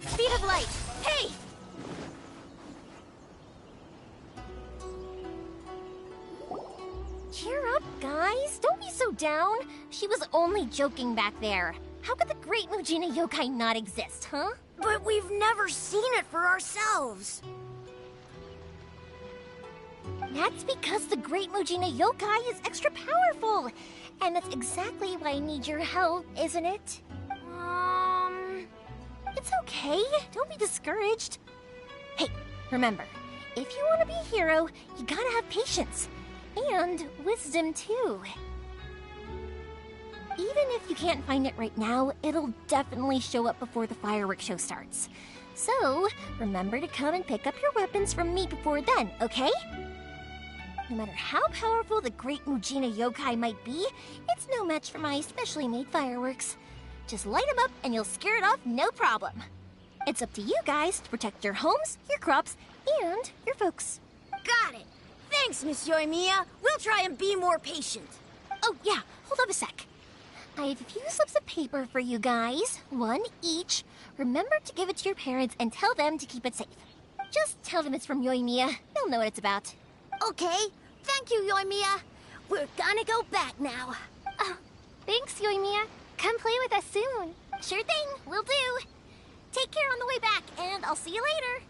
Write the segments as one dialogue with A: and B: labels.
A: Speed of light! Hey! Cheer up, guys. Don't be so down. She was only joking back there. How could the Great Mujina Yokai not exist, huh?
B: But we've never seen it for ourselves.
A: That's because the Great Mujina Yokai is extra powerful. And that's exactly why I need your help, isn't it? It's okay. Don't be discouraged. Hey, remember, if you want to be a hero, you gotta have patience. And wisdom, too. Even if you can't find it right now, it'll definitely show up before the fireworks show starts. So, remember to come and pick up your weapons from me before then, okay? No matter how powerful the Great Mujina Yokai might be, it's no match for my specially made fireworks. Just light them up and you'll scare it off no problem. It's up to you guys to protect your homes, your crops, and your folks.
B: Got it. Thanks, Miss Yoimiya. We'll try and be more patient.
A: Oh, yeah. Hold up a sec. I have a few slips of paper for you guys. One each. Remember to give it to your parents and tell them to keep it safe. Just tell them it's from Yoimiya. They'll know what it's about.
B: Okay. Thank you, Yoimiya. We're gonna go back now.
A: Oh, thanks, Yoimiya. Come play with us soon. Sure thing. Will do. Take care on the way back, and I'll see you later.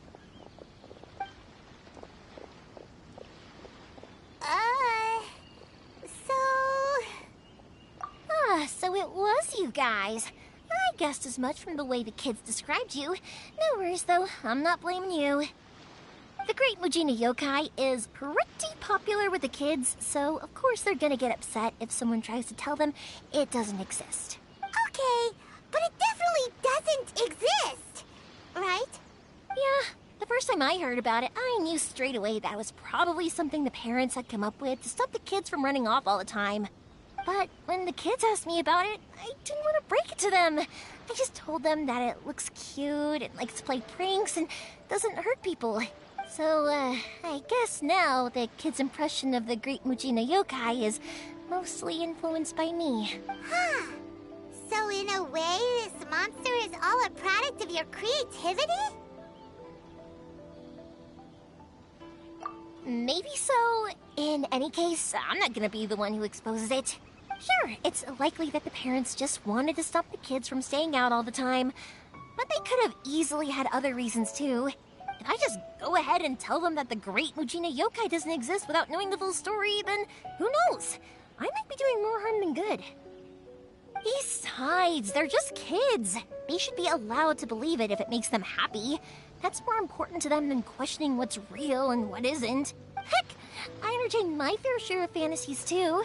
A: So it was you guys. I guessed as much from the way the kids described you. No worries, though. I'm not blaming you. The Great Mujina Yokai is pretty popular with the kids, so of course they're gonna get upset if someone tries to tell them it doesn't exist.
C: Okay, but it definitely doesn't exist, right?
A: Yeah, the first time I heard about it, I knew straight away that was probably something the parents had come up with to stop the kids from running off all the time. But when the kids asked me about it, I didn't want to break it to them. I just told them that it looks cute and likes to play pranks and doesn't hurt people. So, I guess now the kids' impression of the Great Mujina Yokai is mostly influenced by me.
C: Huh. So in a way, this monster is all a product of your creativity?
A: Maybe so. In any case, I'm not gonna be the one who exposes it. Sure, it's likely that the parents just wanted to stop the kids from staying out all the time. But they could have easily had other reasons too. If I just go ahead and tell them that the Great Mujina Yokai doesn't exist without knowing the full story, then who knows? I might be doing more harm than good. Besides, they're just kids. They should be allowed to believe it if it makes them happy. That's more important to them than questioning what's real and what isn't. Heck, I entertain my fair share of fantasies too.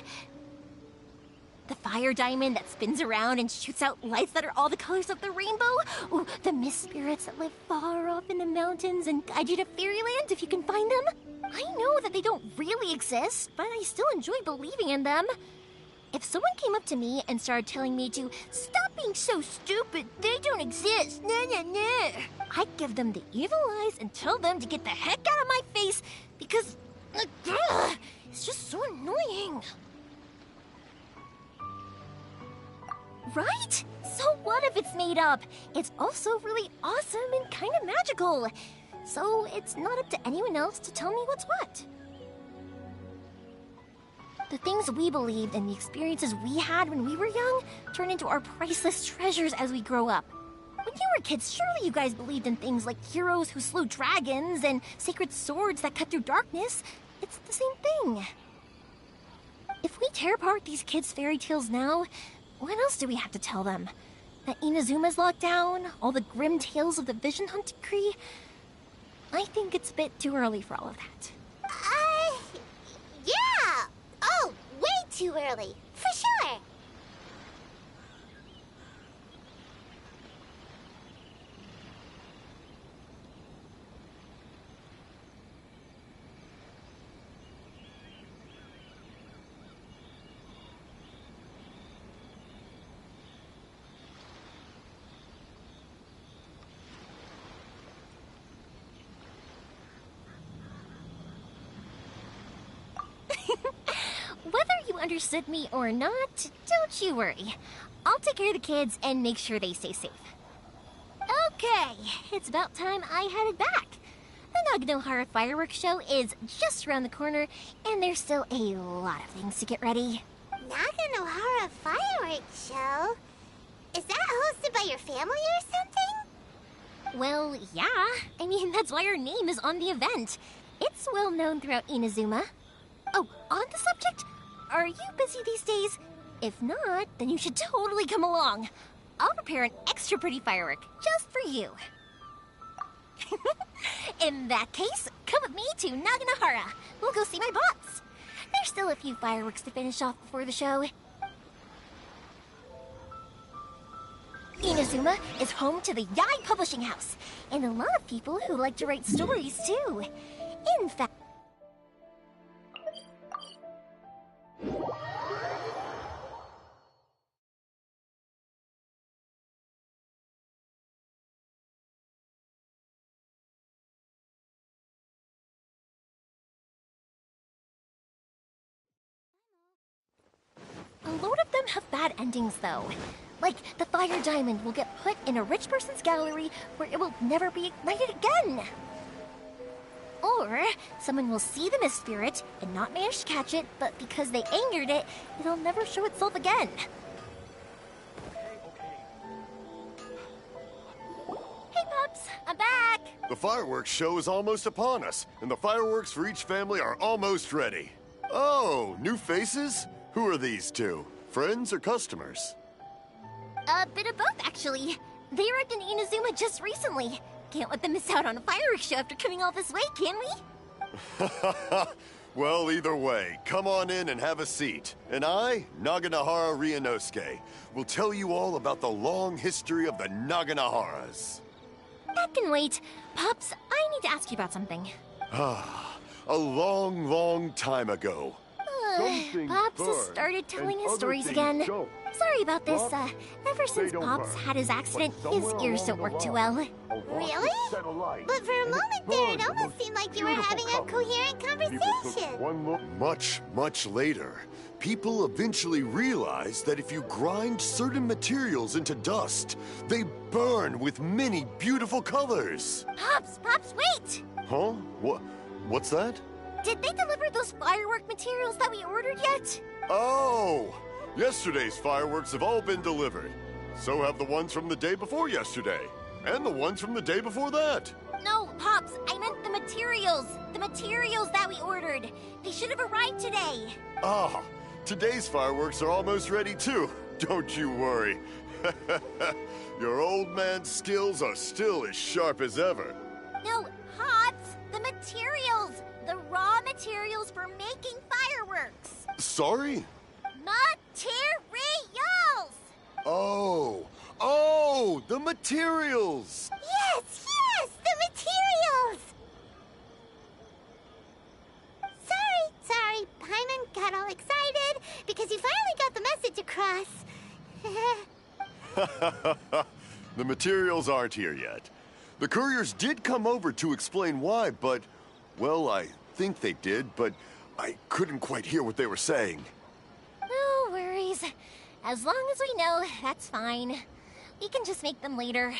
A: The fire diamond that spins around and shoots out lights that are all the colors of the rainbow. Ooh, the mist spirits that live far off in the mountains and guide you to fairyland if you can find them. I know that they don't really exist, but I still enjoy believing in them. If someone came up to me and started telling me to stop being so stupid, they don't exist, nah, I'd give them the evil eyes and tell them to get the heck out of my face because, it's just so annoying. Right? So what if it's made up? It's also really awesome and kind of magical. So it's not up to anyone else to tell me what's what. The things we believed and the experiences we had when we were young turn into our priceless treasures as we grow up. When you were kids, surely you guys believed in things like heroes who slew dragons and sacred swords that cut through darkness. It's the same thing. If we tear apart these kids' fairy tales now, what else do we have to tell them? That Inazuma's locked down? All the grim tales of the Vision Hunt Decree? I think it's a bit too early for all of that.
C: Yeah! Oh, way too early, for sure.
A: Whether you understood me or not, don't you worry. I'll take care of the kids and make sure they stay safe. Okay, it's about time I headed back. The Naganohara fireworks show is just around the corner, and there's still a lot of things to get ready.
C: Naganohara fireworks show? Is that hosted by your family or something?
A: Well, yeah. I mean, that's why our name is on the event. It's well known throughout Inazuma. Oh, on the subject, are you busy these days? If not, then you should totally come along. I'll prepare an extra pretty firework just for you. In that case, come with me to Naganohara. We'll go see my boss. There's still a few fireworks to finish off before the show. Inazuma is home to the Yai Publishing House, and a lot of people who like to write stories too. In fact, a load of them have bad endings, though. Like, the fire diamond will get put in a rich person's gallery where it will never be ignited again. Or, someone will see the mist spirit and not manage to catch it, but because they angered it, it'll never show itself again. Hey, Pups, I'm back!
D: The fireworks show is almost upon us, and the fireworks for each family are almost ready. Oh, new faces? Who are these two? Friends or customers?
A: A bit of both, actually. They arrived in Inazuma just recently. Can't let them miss out on a fireworks show after coming all this way, can we?
D: Well, either way, come on in and have a seat. And I, Naganohara Ryunosuke, will tell you all about the long history of the Naganoharas.
A: That can wait. Pops, I need to ask you about something.
D: A long, long time ago.
A: Pops has started telling his stories again. Sorry about this. Ever since Pops had his accident, his ears don't work too well.
C: Really? But for a moment there, it almost seemed like you were having a coherent conversation.
D: Much, much later, people eventually realized that if you grind certain materials into dust, they burn with many beautiful colors.
A: Pops, wait!
D: Huh? What's that?
A: Did they deliver those firework materials that we ordered yet?
D: Oh! Yesterday's fireworks have all been delivered. So have the ones from the day before yesterday. And the ones from the day before that.
A: No, Pops, I meant the materials. The materials that we ordered. They should have arrived today.
D: Ah, today's fireworks are almost ready too. Don't you worry. Your old man's skills are still as sharp as ever.
A: No, Pops, the materials. The raw materials for making fireworks.
D: Sorry?
A: Materials!
D: Oh, the materials!
C: Yes, the materials! Sorry, Paimon got all excited because he finally got the message across.
D: The materials aren't here yet. The couriers did come over to explain why, but, well, I think they did, but I couldn't quite hear what they were saying.
A: No worries. As long as we know, that's fine. We can just make them later.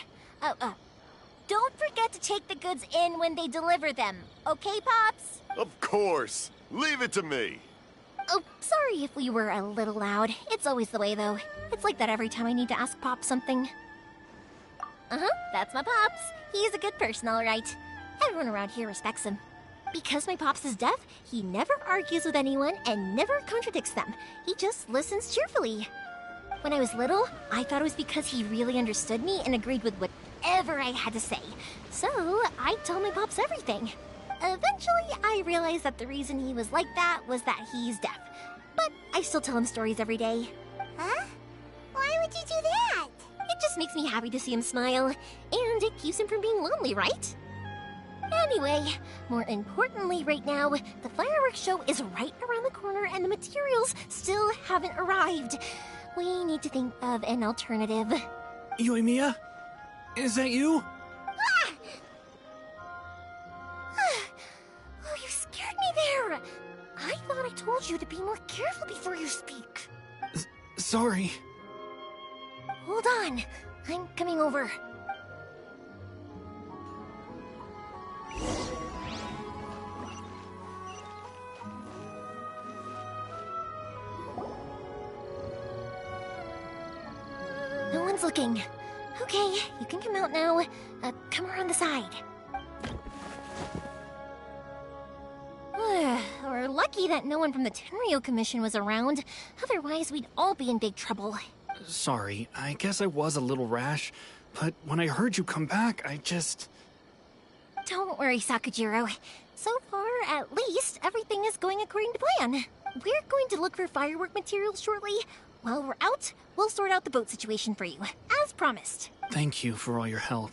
A: Don't forget to take the goods in when they deliver them. Okay, Pops?
D: Of course. Leave it to me.
A: Oh, sorry if we were a little loud. It's always the way, though. It's like that every time I need to ask Pop something. Uh-huh, that's my Pops. He's a good person, all right. Everyone around here respects him. Because my pops is deaf, he never argues with anyone and never contradicts them. He just listens cheerfully. When I was little, I thought it was because he really understood me and agreed with whatever I had to say. So, I told my pops everything. Eventually, I realized that the reason he was like that was that he's deaf. But I still tell him stories every day.
C: Huh? Why would you do that?
A: It just makes me happy to see him smile, and it keeps him from being lonely, right? Anyway, more importantly right now, the fireworks show is right around the corner and the materials still haven't arrived. We need to think of an alternative.
E: Yoimiya? Is that you?
A: Ah! Oh, you scared me there! I thought I told you to be more careful before you speak.
E: Sorry.
A: Hold on, I'm coming over. No one's looking. Okay, you can come out now. Come around the side. We're lucky that no one from the Tenryo Commission was around. Otherwise, we'd all be in big trouble.
E: Sorry, I guess I was a little rash, but when I heard you come back, I just...
A: Don't worry, Sakujiro. So far, at least, everything is going according to plan. We're going to look for firework materials shortly. While we're out, we'll sort out the boat situation for you, as promised.
E: Thank you for all your help.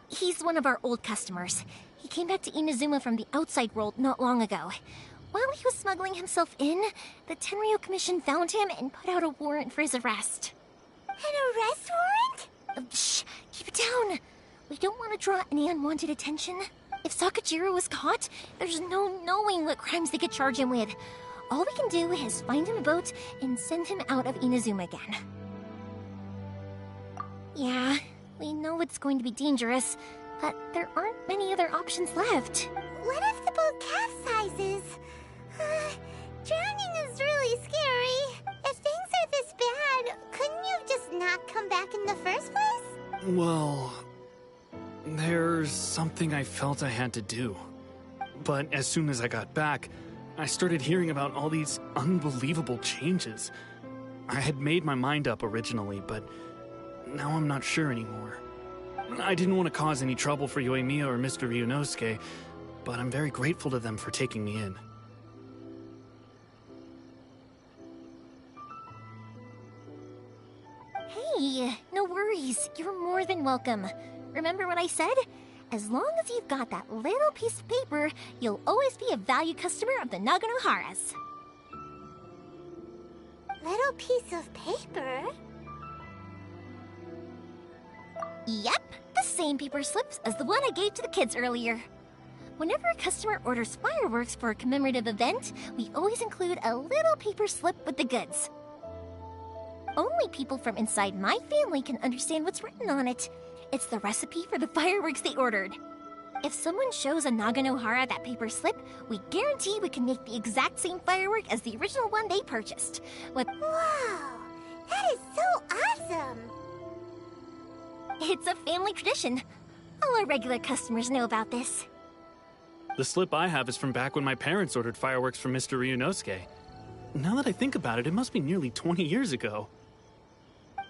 A: He's one of our old customers. He came back to Inazuma from the outside world not long ago. While he was smuggling himself in, the Tenryo Commission found him and put out a warrant for his arrest.
C: An arrest warrant?
A: Shh, keep it down. We don't want to draw any unwanted attention. If Sakujiro was caught, there's no knowing what crimes they could charge him with. All we can do is find him a boat and send him out of Inazuma again. Yeah, we know it's going to be dangerous, but there aren't many other options left.
C: What if the boat capsizes? Drowning is really scary. If things are this bad, couldn't you just not come back in the first place?
E: Well... there's something I felt I had to do. But as soon as I got back, I started hearing about all these unbelievable changes. I had made my mind up originally, but now I'm not sure anymore. I didn't want to cause any trouble for Yoimiya or Mr. Ryunosuke, but I'm very grateful to them for taking me in.
A: Hey, no worries. You're more than welcome. Remember what I said? As long as you've got that little piece of paper, you'll always be a valued customer of the Naganoharas.
C: Little piece of paper?
A: Yep, the same paper slips as the one I gave to the kids earlier. Whenever a customer orders fireworks for a commemorative event, we always include a little paper slip with the goods. Only people from inside my family can understand what's written on it. It's the recipe for the fireworks they ordered. If someone shows a Naganohara that paper slip, we guarantee we can make the exact same firework as the original one they purchased.
C: Wow, that is so awesome!
A: It's a family tradition. All our regular customers know about this.
E: The slip I have is from back when my parents ordered fireworks from Mr. Ryunosuke. Now that I think about it, it must be nearly 20 years ago.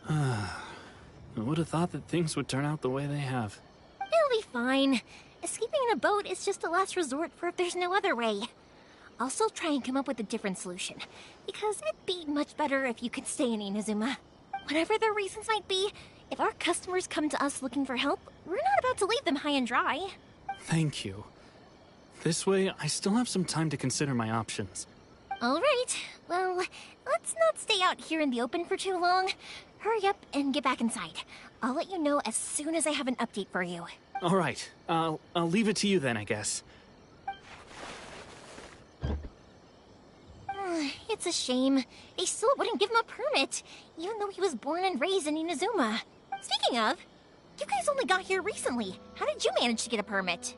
E: I would have thought that things would turn out the way they have.
A: It'll be fine. Escaping in a boat is just a last resort for if there's no other way. I'll still try and come up with a different solution, because it'd be much better if you could stay in Inazuma. Whatever their reasons might be, if our customers come to us looking for help, we're not about to leave them high and dry.
E: Thank you. This way, I still have some time to consider my options.
A: All right. Well, let's not stay out here in the open for too long. Hurry up and get back inside. I'll let you know as soon as I have an update for you.
E: All right. I'll leave it to you then, I guess.
A: It's a shame. They still wouldn't give him a permit, even though he was born and raised in Inazuma. Speaking of, you guys only got here recently. How did you manage to get a permit?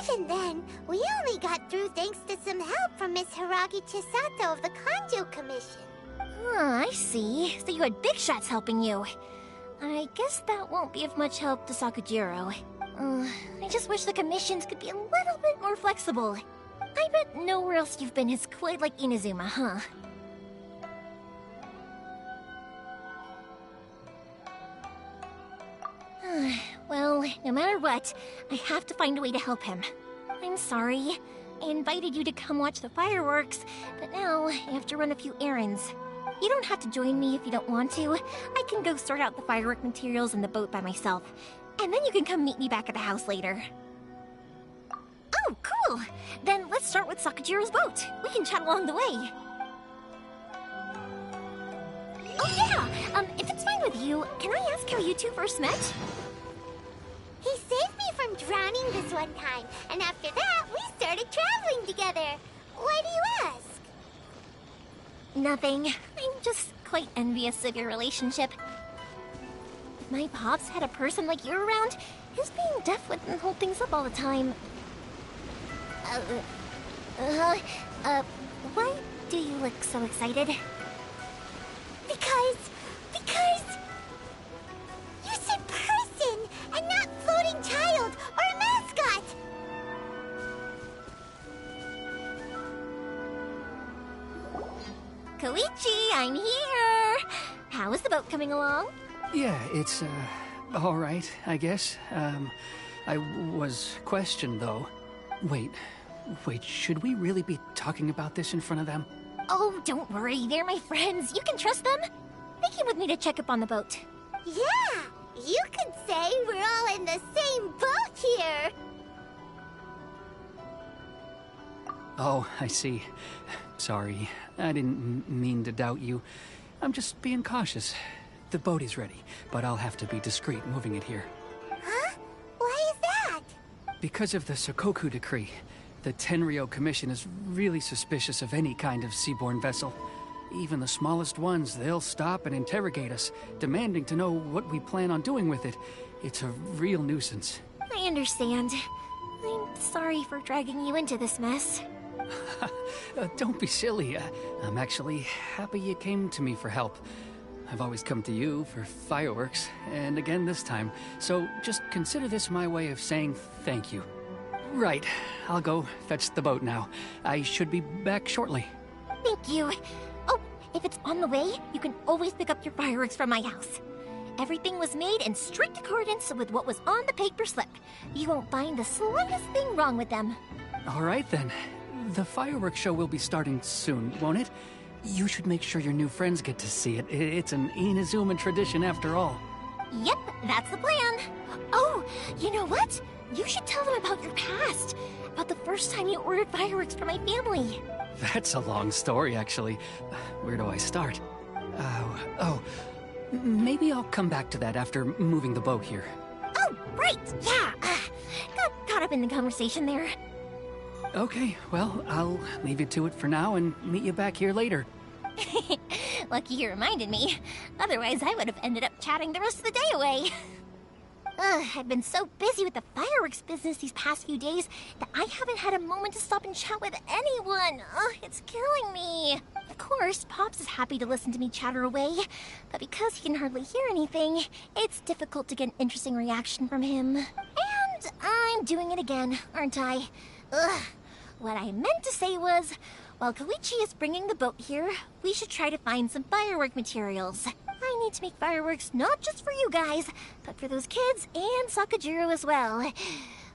C: Even then, we only got through thanks to some help from Miss Hiragi Chisato of the Kanjo Commission.
A: I see. So you had big shots helping you. I guess that won't be of much help to Sakujiro. I just wish the commissions could be a little bit more flexible. I bet nowhere else you've been is quite like Inazuma, huh? Well, no matter what, I have to find a way to help him. I'm sorry. I invited you to come watch the fireworks, but now I have to run a few errands. You don't have to join me if you don't want to. I can go sort out the firework materials in the boat by myself. And then you can come meet me back at the house later. Oh, cool! Then let's start with Sakujiro's boat. We can chat along the way. Oh yeah! If it's fine with you, can I ask how you two first met?
C: He saved me from drowning this one time, and after that, we started traveling together. Why do you ask?
A: Nothing. I'm just quite envious of your relationship. If my pops had a person like you around, his being deaf wouldn't hold things up all the time. Why do you look so excited?
C: Because you said person and not floating child or a mascot.
A: Koichi, I'm here! How is the boat coming along?
F: Yeah, it's, all right, I guess. I was questioned, though. Wait, should we really be talking about this in front of them?
A: Oh, don't worry, they're my friends. You can trust them. They came with me to check up on the boat.
C: Yeah, you could say we're all in the same boat here.
F: Oh, I see. Sorry, I didn't mean to doubt you. I'm just being cautious. The boat is ready, but I'll have to be discreet moving it here.
C: Huh? Why is that?
F: Because of the Sokoku decree, the Tenryou Commission is really suspicious of any kind of seaborne vessel. Even the smallest ones, they'll stop and interrogate us, demanding to know what we plan on doing with it. It's a real nuisance.
A: I understand. I'm sorry for dragging you into this mess.
F: Don't be silly. I'm actually happy you came to me for help. I've always come to you for fireworks, and again this time. So just consider this my way of saying thank you. Right, I'll go fetch the boat now. I should be back shortly.
A: Thank you. Oh, if it's on the way, you can always pick up your fireworks from my house. Everything was made in strict accordance with what was on the paper slip. You won't find the slightest thing wrong with them.
F: All right then. The fireworks show will be starting soon, won't it? You should make sure your new friends get to see it. It's an Inazuma tradition after all.
A: Yep, that's the plan. Oh, you know what? You should tell them about your past. About the first time you ordered fireworks for my family.
F: That's a long story, actually. Where do I start? Maybe I'll come back to that after moving the boat here.
A: Oh, right, yeah. Got caught up in the conversation there.
F: Okay, well, I'll leave you to it for now and meet you back here later.
A: Lucky you reminded me. Otherwise, I would have ended up chatting the rest of the day away. I've been so busy with the fireworks business these past few days that I haven't had a moment to stop and chat with anyone. It's killing me. Of course, Pops is happy to listen to me chatter away, but because he can hardly hear anything, it's difficult to get an interesting reaction from him. And I'm doing it again, aren't I? What I meant to say was, while Koichi is bringing the boat here, we should try to find some firework materials. I need to make fireworks not just for you guys, but for those kids and Sakujiro as well.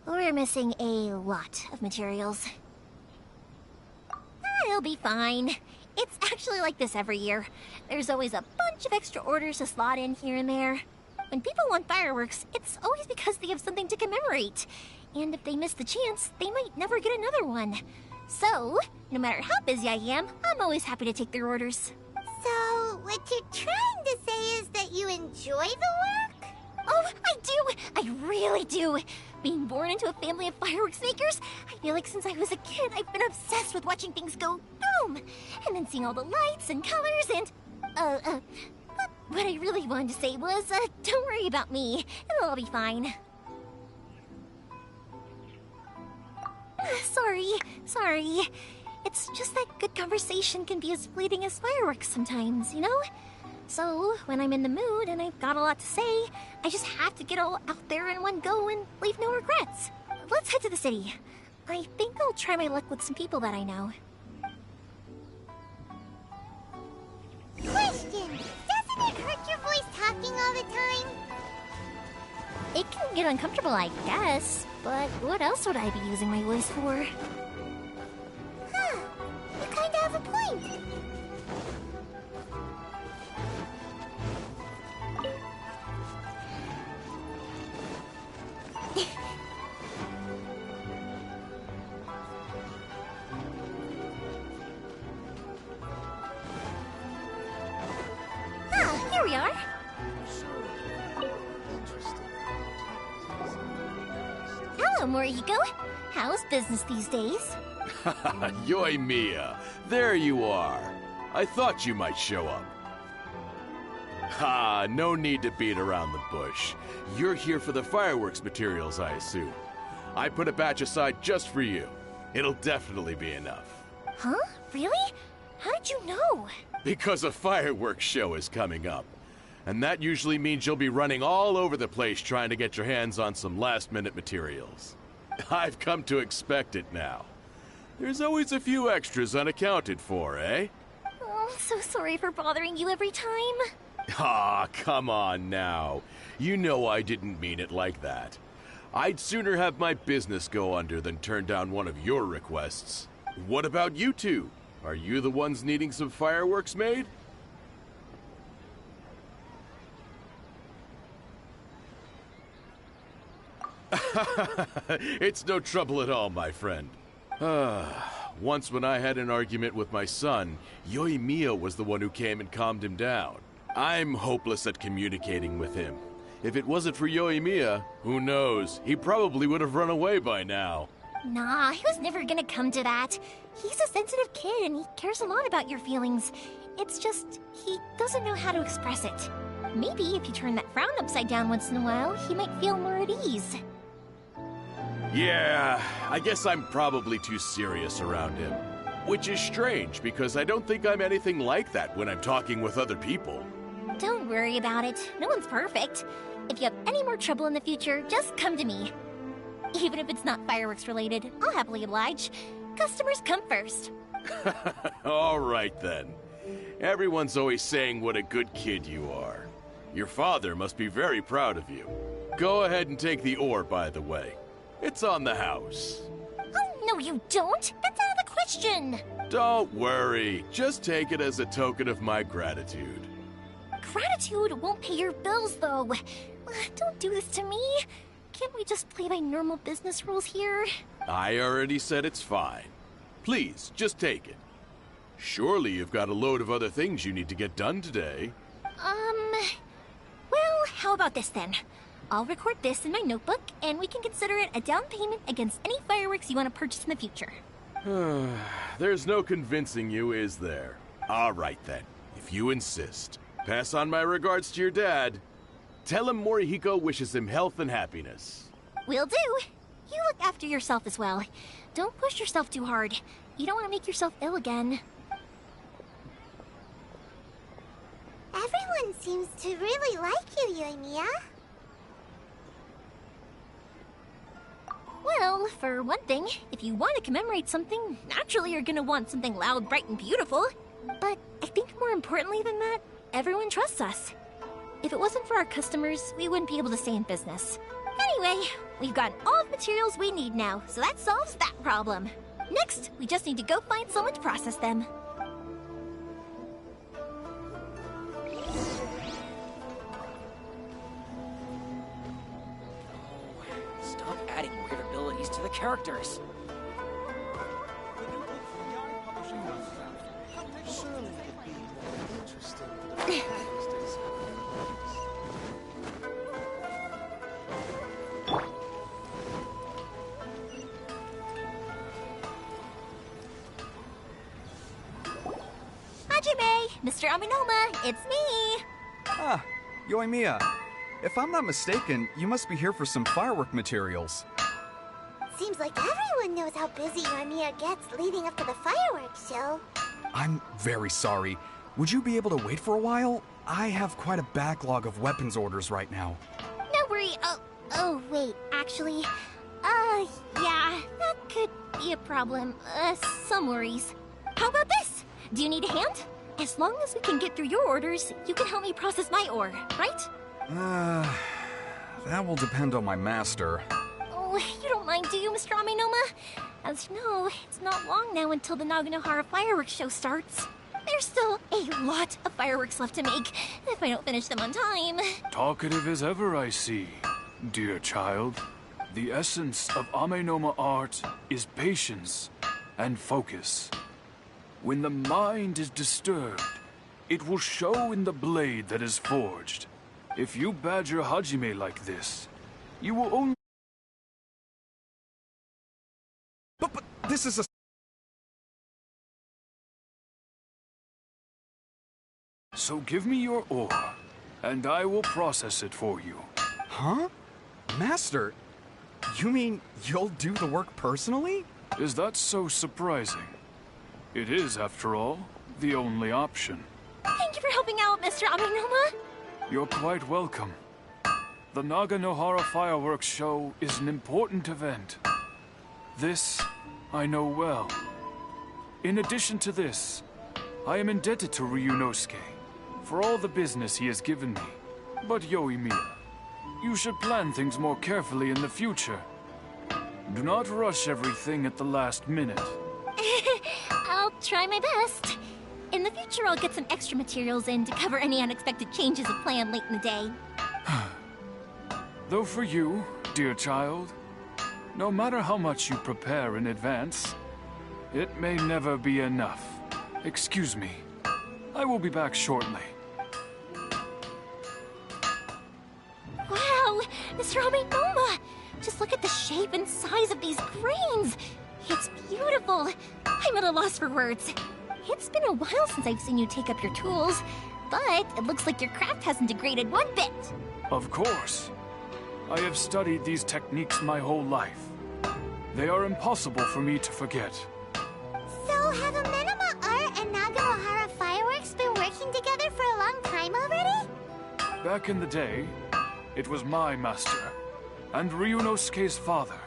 A: We're missing a lot of materials. It'll be fine. It's actually like this every year. There's always a bunch of extra orders to slot in here and there. When people want fireworks, it's always because they have something to commemorate. And if they miss the chance, they might never get another one. So, no matter how busy I am, I'm always happy to take their orders.
C: So, what you're trying to say is that you enjoy the work?
A: Oh, I do! I really do! Being born into a family of fireworks makers, I feel like since I was a kid, I've been obsessed with watching things go boom! And then seeing all the lights and colors and... What I really wanted to say was, don't worry about me. It'll all be fine. Sorry. It's just that good conversation can be as fleeting as fireworks sometimes, you know? So, when I'm in the mood and I've got a lot to say, I just have to get all out there in one go and leave no regrets. Let's head to the city. I think I'll try my luck with some people that I know.
C: Question! Doesn't it hurt your voice talking all the time?
A: It can get uncomfortable, I guess, but what else would I be using my voice for?
C: Huh. You kinda have a point.
A: Ah, here we are. Hello, Morihiko. How's business these days?
G: Yoimiya, there you are. I thought you might show up. Ha, no need to beat around the bush. You're here for the fireworks materials, I assume. I put a batch aside just for you. It'll definitely be enough.
A: Huh? Really? How did you know?
G: Because a fireworks show is coming up. And that usually means you'll be running all over the place trying to get your hands on some last-minute materials. I've come to expect it now. There's always a few extras unaccounted for, eh?
A: Oh, I'm so sorry for bothering you every time.
G: Ah, come on now. You know I didn't mean it like that. I'd sooner have my business go under than turn down one of your requests. What about you two? Are you the ones needing some fireworks made? It's no trouble at all, my friend. Once when I had an argument with my son, Yoimiya was the one who came and calmed him down. I'm hopeless at communicating with him. If it wasn't for Yoimiya, who knows, he probably would have run away by now.
A: Nah, he was never gonna come to that. He's a sensitive kid and he cares a lot about your feelings. It's just, he doesn't know how to express it. Maybe if you turn that frown upside down once in a while, he might feel more at ease.
G: Yeah, I guess I'm probably too serious around him. Which is strange, because I don't think I'm anything like that when I'm talking with other people.
A: Don't worry about it. No one's perfect. If you have any more trouble in the future, just come to me. Even if it's not fireworks related, I'll happily oblige. Customers come first.
G: All right then. Everyone's always saying what a good kid you are. Your father must be very proud of you. Go ahead and take the ore, by the way. It's on the house.
A: Oh, no you don't! That's out of the question!
G: Don't worry. Just take it as a token of my gratitude.
A: Gratitude won't pay your bills, though. Don't do this to me. Can't we just play by normal business rules here?
G: I already said it's fine. Please, just take it. Surely you've got a load of other things you need to get done today.
A: Well, how about this then? I'll record this in my notebook, and we can consider it a down payment against any fireworks you want to purchase in the future.
G: There's no convincing you, is there? All right then, if you insist. Pass on my regards to your dad. Tell him Morihiko wishes him health and happiness.
A: Will do. You look after yourself as well. Don't push yourself too hard. You don't want to make yourself ill again.
C: Everyone seems to really like you, Yoimiya.
A: Well, for one thing, if you want to commemorate something, naturally you're gonna want something loud, bright, and beautiful. But I think more importantly than that, everyone trusts us. If it wasn't for our customers, we wouldn't be able to stay in business. Anyway, we've got all the materials we need now, so that solves that problem. Next, we just need to go find someone to process them.
H: Stop adding weird abilities to the characters.
A: Hajime, Mr. Aminoma, it's me!
I: Ah, Yoimiya. If I'm not mistaken, you must be here for some firework materials.
C: Seems like everyone knows how busy Yoimiya gets leading up to the fireworks show.
I: I'm very sorry. Would you be able to wait for a while? I have quite a backlog of weapons orders right now.
A: No worry. Oh, wait, actually, yeah, that could be a problem. Some worries. How about this? Do you need a hand? As long as we can get through your orders, you can help me process my ore, right?
I: That will depend on my master.
A: Oh, you don't mind, do you, Mr. Amenoma? As you know, it's not long now until the Naganohara fireworks show starts. There's still a lot of fireworks left to make, if I don't finish them on time.
J: Talkative as ever, I see. Dear child, the essence of Amenoma art is patience and focus. When the mind is disturbed, it will show in the blade that is forged. If you badger Hajime like this, you will only...
I: But this is a...
J: So give me your ore, and I will process it for you.
I: Huh? Master, you mean you'll do the work personally?
J: Is that so surprising? It is, after all, the only option.
A: Thank you for helping out, Mr. Amenoma.
J: You're quite welcome. The Naganohara fireworks show is an important event. This I know well. In addition to this, I am indebted to Ryunosuke for all the business he has given me. But Yoimiya, you should plan things more carefully in the future. Do not rush everything at the last minute.
A: I'll try my best. In the future, I'll get some extra materials in to cover any unexpected changes of plan late in the day.
J: Though for you, dear child, no matter how much you prepare in advance, it may never be enough. Excuse me. I will be back shortly.
A: Wow, Mr. Amenoma! Just look at the shape and size of these grains! It's beautiful! I'm at a loss for words. It's been a while since I've seen you take up your tools, but it looks like your craft hasn't degraded one bit.
J: Of course. I have studied these techniques my whole life. They are impossible for me to forget.
C: So have Amenoma Art and Naganohara Fireworks been working together for a long time already?
J: Back in the day, it was my master, and Ryunosuke's father.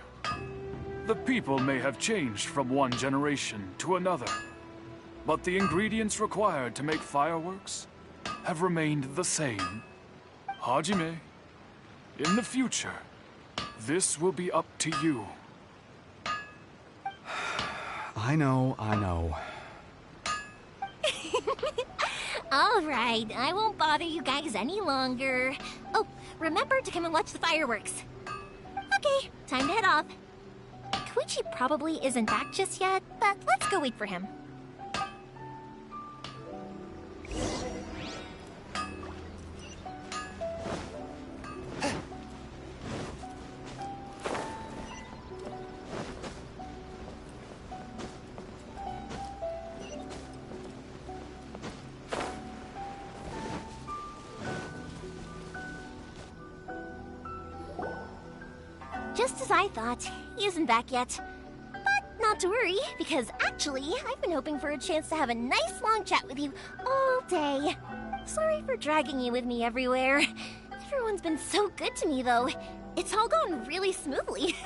J: The people may have changed from one generation to another, but the ingredients required to make fireworks have remained the same. Hajime, in the future, this will be up to you.
I: I know.
A: All right, I won't bother you guys any longer. Oh, remember to come and watch the fireworks. Okay, time to head off. Koichi probably isn't back just yet, but let's go wait for him. Just as I thought, he isn't back yet. But not to worry, because actually, I've been hoping for a chance to have a nice long chat with you all day. Sorry for dragging you with me everywhere. Everyone's been so good to me, though. It's all gone really smoothly.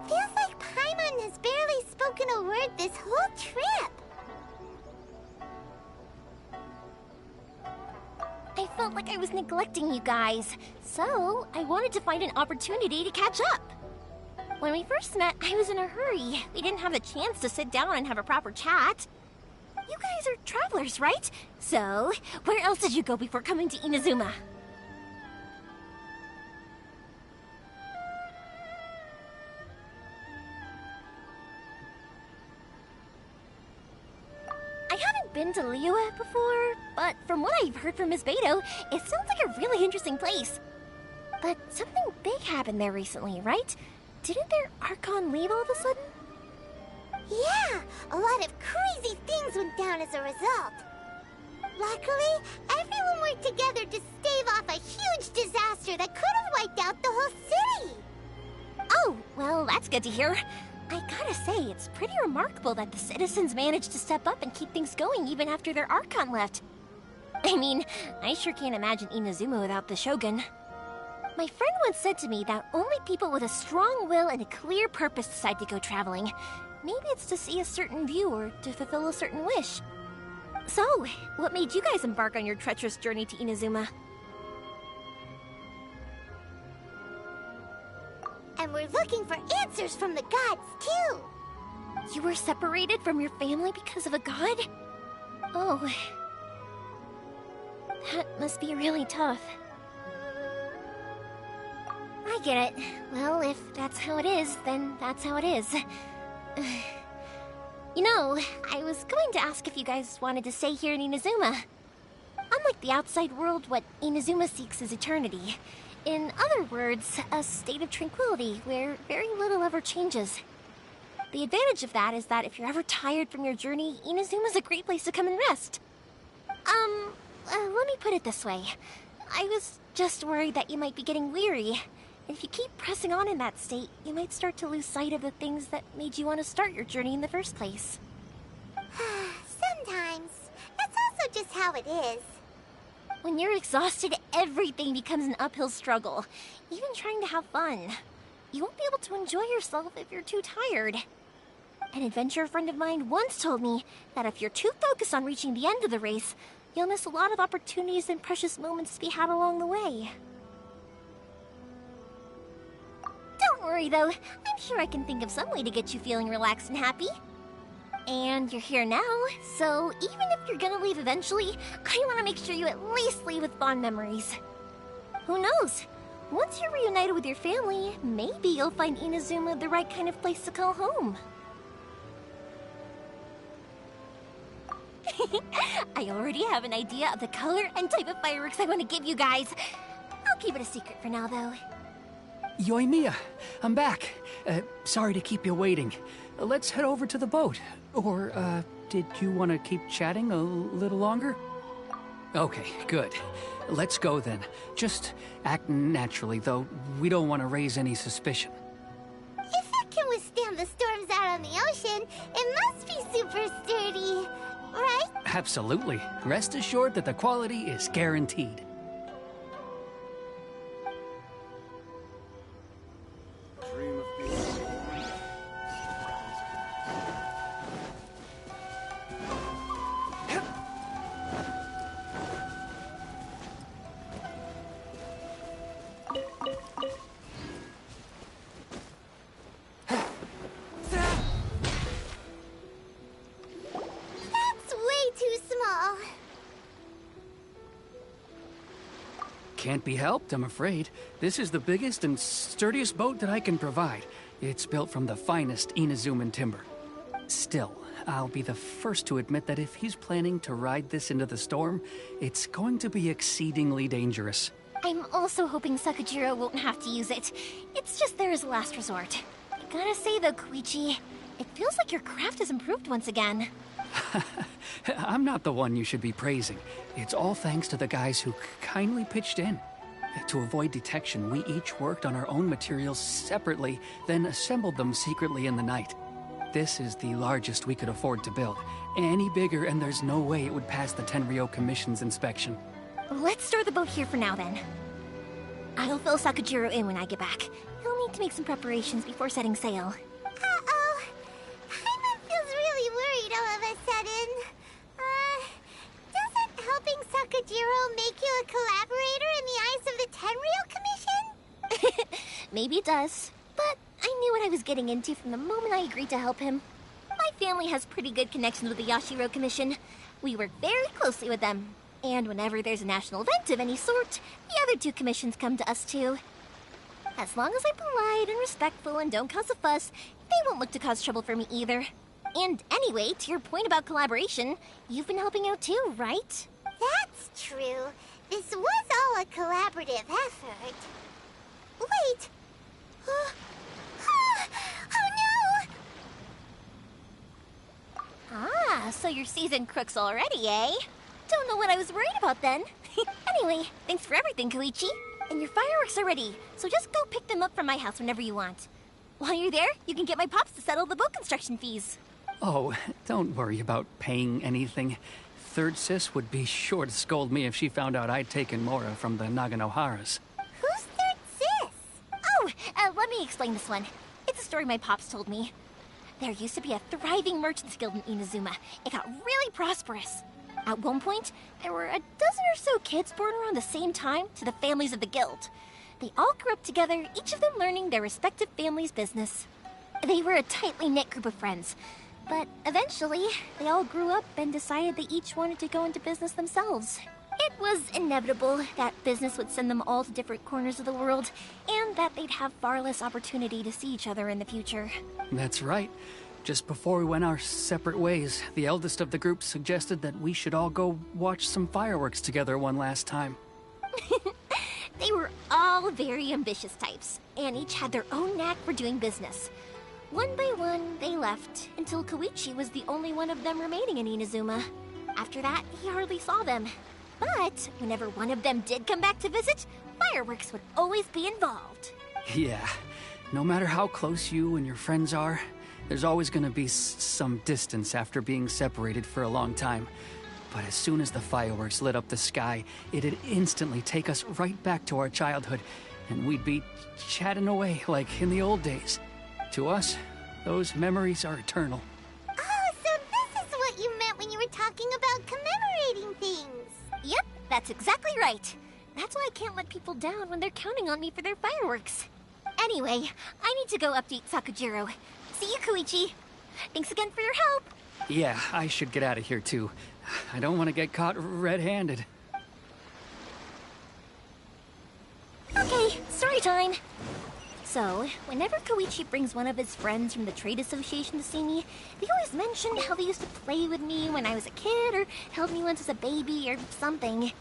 C: Feels like Paimon has barely spoken a word this whole trip.
A: I felt like I was neglecting you guys, so I wanted to find an opportunity to catch up. When we first met, I was in a hurry. We didn't have a chance to sit down and have a proper chat. You guys are travelers, right? So, where else did you go before coming to Inazuma? I haven't been to Liyue before, but from what I've heard from Miss Beto, it sounds like a really interesting place. But something big happened there recently, right? Didn't their Archon leave all of a sudden?
C: Yeah, a lot of crazy things went down as a result. Luckily, everyone worked together to stave off a huge disaster that could have wiped out the whole city.
A: good to hear. I gotta say, it's pretty remarkable that the citizens managed to step up and keep things going even after their Archon left. I mean, I sure can't imagine Inazuma without the Shogun. My friend once said to me that only people with a strong will and a clear purpose decide to go traveling. Maybe it's to see a certain view or to fulfill a certain wish. So, what made you guys embark on your treacherous journey to Inazuma?
C: And we're looking for answers from the gods, too!
A: You were separated from your family because of a god? Oh. That must be really tough. I get it. Well, if that's how it is, then that's how it is. You know, I was going to ask if you guys wanted to stay here in Inazuma. Unlike the outside world, what Inazuma seeks is eternity. In other words, a state of tranquility where very little ever changes. The advantage of that is that if you're ever tired from your journey, Inazuma's a great place to come and rest. Let me put it this way. I was just worried that you might be getting weary. If you keep pressing on in that state, you might start to lose sight of the things that made you want to start your journey in the first place.
C: Sometimes. That's also just how it is.
A: When you're exhausted, everything becomes an uphill struggle. Even trying to have fun. You won't be able to enjoy yourself if you're too tired. An adventurer friend of mine once told me that if you're too focused on reaching the end of the race, you'll miss a lot of opportunities and precious moments to be had along the way. Don't worry though, I'm sure I can think of some way to get you feeling relaxed and happy. And you're here now, so even if you're gonna leave eventually, I want to make sure you at least leave with fond memories. Who knows? Once you're reunited with your family, maybe you'll find Inazuma the right kind of place to call home. I already have an idea of the color and type of fireworks I want to give you guys. I'll keep it a secret for now, though.
F: Yoimiya, I'm back. Sorry to keep you waiting. Let's head over to the boat. Or, did you want to keep chatting a little longer? Okay, good. Let's go then. Just act naturally, though. We don't want to raise any suspicion.
C: If it can withstand the storms out on the ocean, it must be super sturdy, right?
F: Absolutely. Rest assured that the quality is guaranteed. Can't be helped, I'm afraid. This is the biggest and sturdiest boat that I can provide. It's built from the finest Inazuman timber. Still, I'll be the first to admit that if he's planning to ride this into the storm, it's going to be exceedingly dangerous.
A: I'm also hoping Sakajiro won't have to use it. It's just there as a last resort. I gotta say though, Koichi, it feels like your craft has improved once again.
F: I'm not the one you should be praising. It's all thanks to the guys who kindly pitched in. To avoid detection, we each worked on our own materials separately, then assembled them secretly in the night. This is the largest we could afford to build. Any bigger and there's no way it would pass the Tenryou Commission's inspection.
A: Let's store the boat here for now then. I'll fill Sakajiro in when I get back. He'll need to make some preparations before setting sail.
C: Uh-oh. Paimon feels really worried all of a sudden. Doesn't helping Sakajiro make you a collaborator in the eyes of the Tenryou Commission?
A: Maybe it does, but I knew what I was getting into from the moment I agreed to help him. My family has pretty good connections with the Yashiro Commission. We work very closely with them. And whenever there's a national event of any sort, the other two commissions come to us too. As long as I'm polite and respectful and don't cause a fuss, they won't look to cause trouble for me either. And anyway, to your point about collaboration, you've been helping out too, right?
C: That's true. This was all a collaborative effort. Wait! Oh no!
A: Ah, so you're seasoned crooks already, eh? Don't know what I was worried about then. Anyway, thanks for everything, Koichi. And your fireworks are ready, so just go pick them up from my house whenever you want. While you're there, you can get my pops to settle the boat construction fees.
F: Oh, don't worry about paying anything. Third Sis would be sure to scold me if she found out I'd taken Mora from the Naganoharas.
C: Who's Third Sis?
A: Oh, let me explain this one. It's a story my pops told me. There used to be a thriving merchants guild in Inazuma. It got really prosperous. At one point, there were a dozen or so kids born around the same time to the families of the guild. They all grew up together, each of them learning their respective family's business. They were a tightly knit group of friends. But eventually, they all grew up and decided they each wanted to go into business themselves. It was inevitable that business would send them all to different corners of the world, and that they'd have far less opportunity to see each other in the future.
F: That's right. Just before we went our separate ways, the eldest of the group suggested that we should all go watch some fireworks together one last time.
A: They were all very ambitious types, and each had their own knack for doing business. One by one, they left, until Koichi was the only one of them remaining in Inazuma. After that, he hardly saw them. But whenever one of them did come back to visit, fireworks would always be involved.
F: Yeah, no matter how close you and your friends are, there's always gonna be some distance after being separated for a long time. But as soon as the fireworks lit up the sky, it'd instantly take us right back to our childhood, and we'd be chatting away like in the old days. To us, those memories are eternal.
C: Oh, so this is what you meant when you were talking about commemorating things.
A: Yep, that's exactly right. That's why I can't let people down when they're counting on me for their fireworks. Anyway, I need to go update Sakujiro. See you, Koichi. Thanks again for your help.
F: Yeah, I should get out of here too. I don't want to get caught red-handed.
A: Okay, story time. So, whenever Koichi brings one of his friends from the trade association to see me, they always mention how they used to play with me when I was a kid, or held me once as a baby, or something.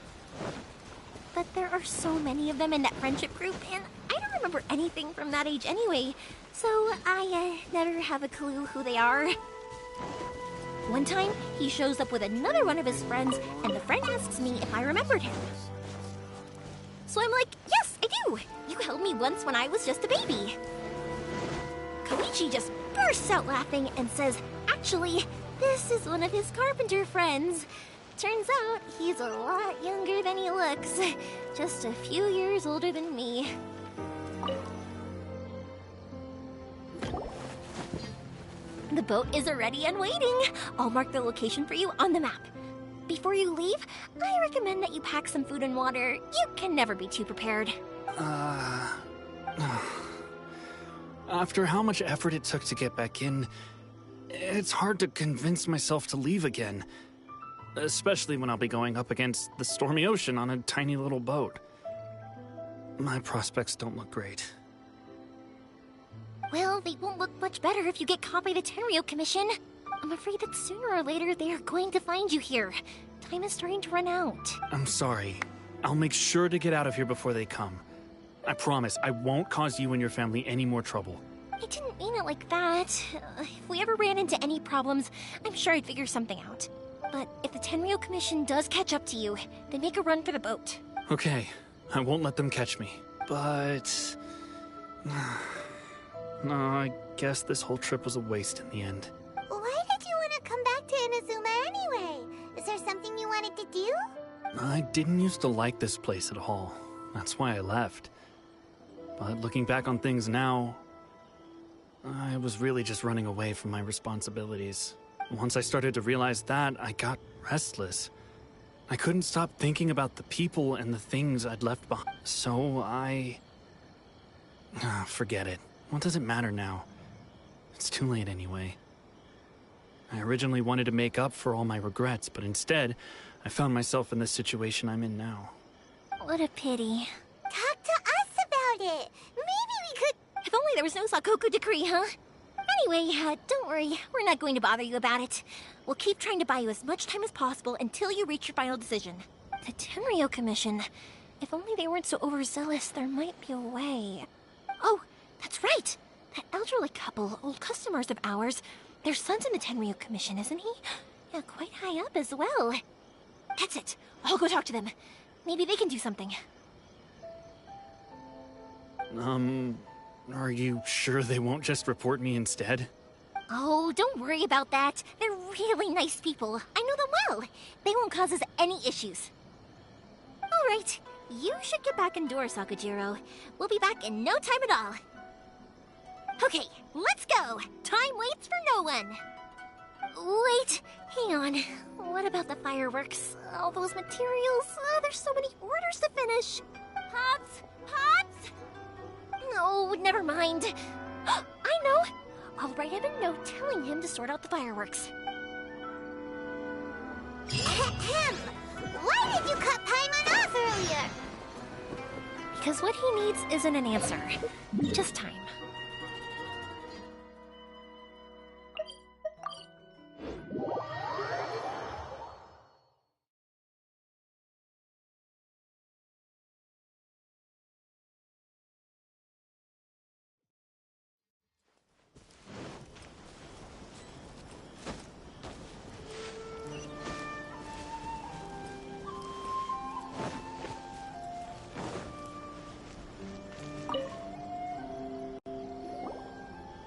A: But there are so many of them in that friendship group, and I don't remember anything from that age anyway, so I never have a clue who they are. One time, he shows up with another one of his friends, and the friend asks me if I remembered him. So I'm like, yes, I do! You held me once when I was just a baby. Koichi just bursts out laughing and says, actually, this is one of his carpenter friends. Turns out, he's a lot younger than he looks. Just a few years older than me. The boat is ready and waiting. I'll mark the location for you on the map. Before you leave, I recommend that you pack some food and water. You can never be too prepared.
E: After how much effort it took to get back in, it's hard to convince myself to leave again. Especially when I'll be going up against the stormy ocean on a tiny little boat. My prospects don't look great.
A: Well, they won't look much better if you get caught by the Tenryo Commission. I'm afraid that sooner or later they are going to find you here. Time is starting to run out.
E: I'm sorry. I'll make sure to get out of here before they come. I promise I won't cause you and your family any more trouble.
A: I didn't mean it like that. If we ever ran into any problems, I'm sure I'd figure something out. But if the Tenryo Commission does catch up to you, then make a run for the boat.
E: Okay, I won't let them catch me. But... no, I guess this whole trip was a waste in the end.
C: Why did you want to come back to Inazuma anyway? Is there something you wanted to do?
E: I didn't used to like this place at all. That's why I left. But looking back on things now, I was really just running away from my responsibilities. Once I started to realize that, I got restless. I couldn't stop thinking about the people and the things I'd left behind. So forget it. What does it matter now? It's too late anyway. I originally wanted to make up for all my regrets, but instead, I found myself in the situation I'm in now.
A: What a pity.
C: Talk to us about it. Maybe we could...
A: If only there was no Sakoku decree, huh? Anyway, don't worry. We're not going to bother you about it. We'll keep trying to buy you as much time as possible until you reach your final decision. The Tenryo Commission. If only they weren't so overzealous, there might be a way. Oh, that's right! That elderly couple, old customers of ours, their son's in the Tenryo Commission, isn't he? Yeah, quite high up as well. That's it. I'll go talk to them. Maybe they can do something.
E: Are you sure they won't just report me instead?
A: Oh, don't worry about that. They're really nice people. I know them well. They won't cause us any issues. All right, you should get back indoors, Sakujiro. We'll be back in no time at all. Okay, let's go. Time waits for no one. Wait, hang on. What about the fireworks? All those materials? There's so many orders to finish. Pops! Pops! No, never mind. I know. I'll write him a note telling him to sort out the fireworks.
C: Ahem! Why did you cut Paimon off earlier?
A: Because what he needs isn't an answer, just time.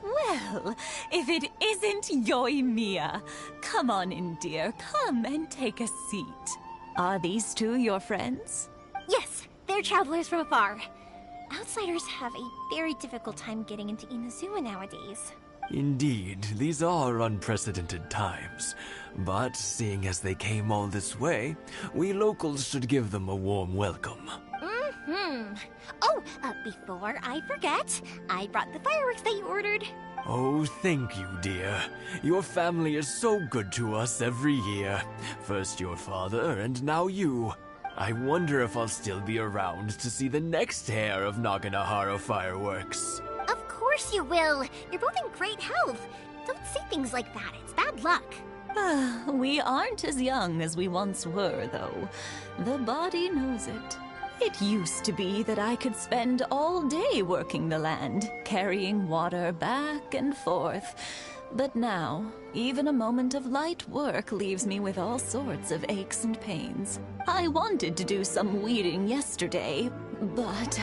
K: Well, if it isn't Yoimiya. Come on in, dear. Come and take a seat. Are these two your friends?
A: Yes, they're travelers from afar. Outsiders have a very difficult time getting into Inazuma nowadays.
L: Indeed, these are unprecedented times. But seeing as they came all this way, we locals should give them a warm welcome.
A: Oh, before I forget, I brought the fireworks that you ordered.
L: Oh, thank you, dear. Your family is so good to us every year. First your father, and now you. I wonder if I'll still be around to see the next pair of Naganahara fireworks.
A: Of course you will. You're both in great health. Don't say things like that. It's bad luck.
K: We aren't as young as we once were, though. The body knows it. It used to be that I could spend all day working the land, carrying water back and forth. But now, even a moment of light work leaves me with all sorts of aches and pains. I wanted to do some weeding yesterday, but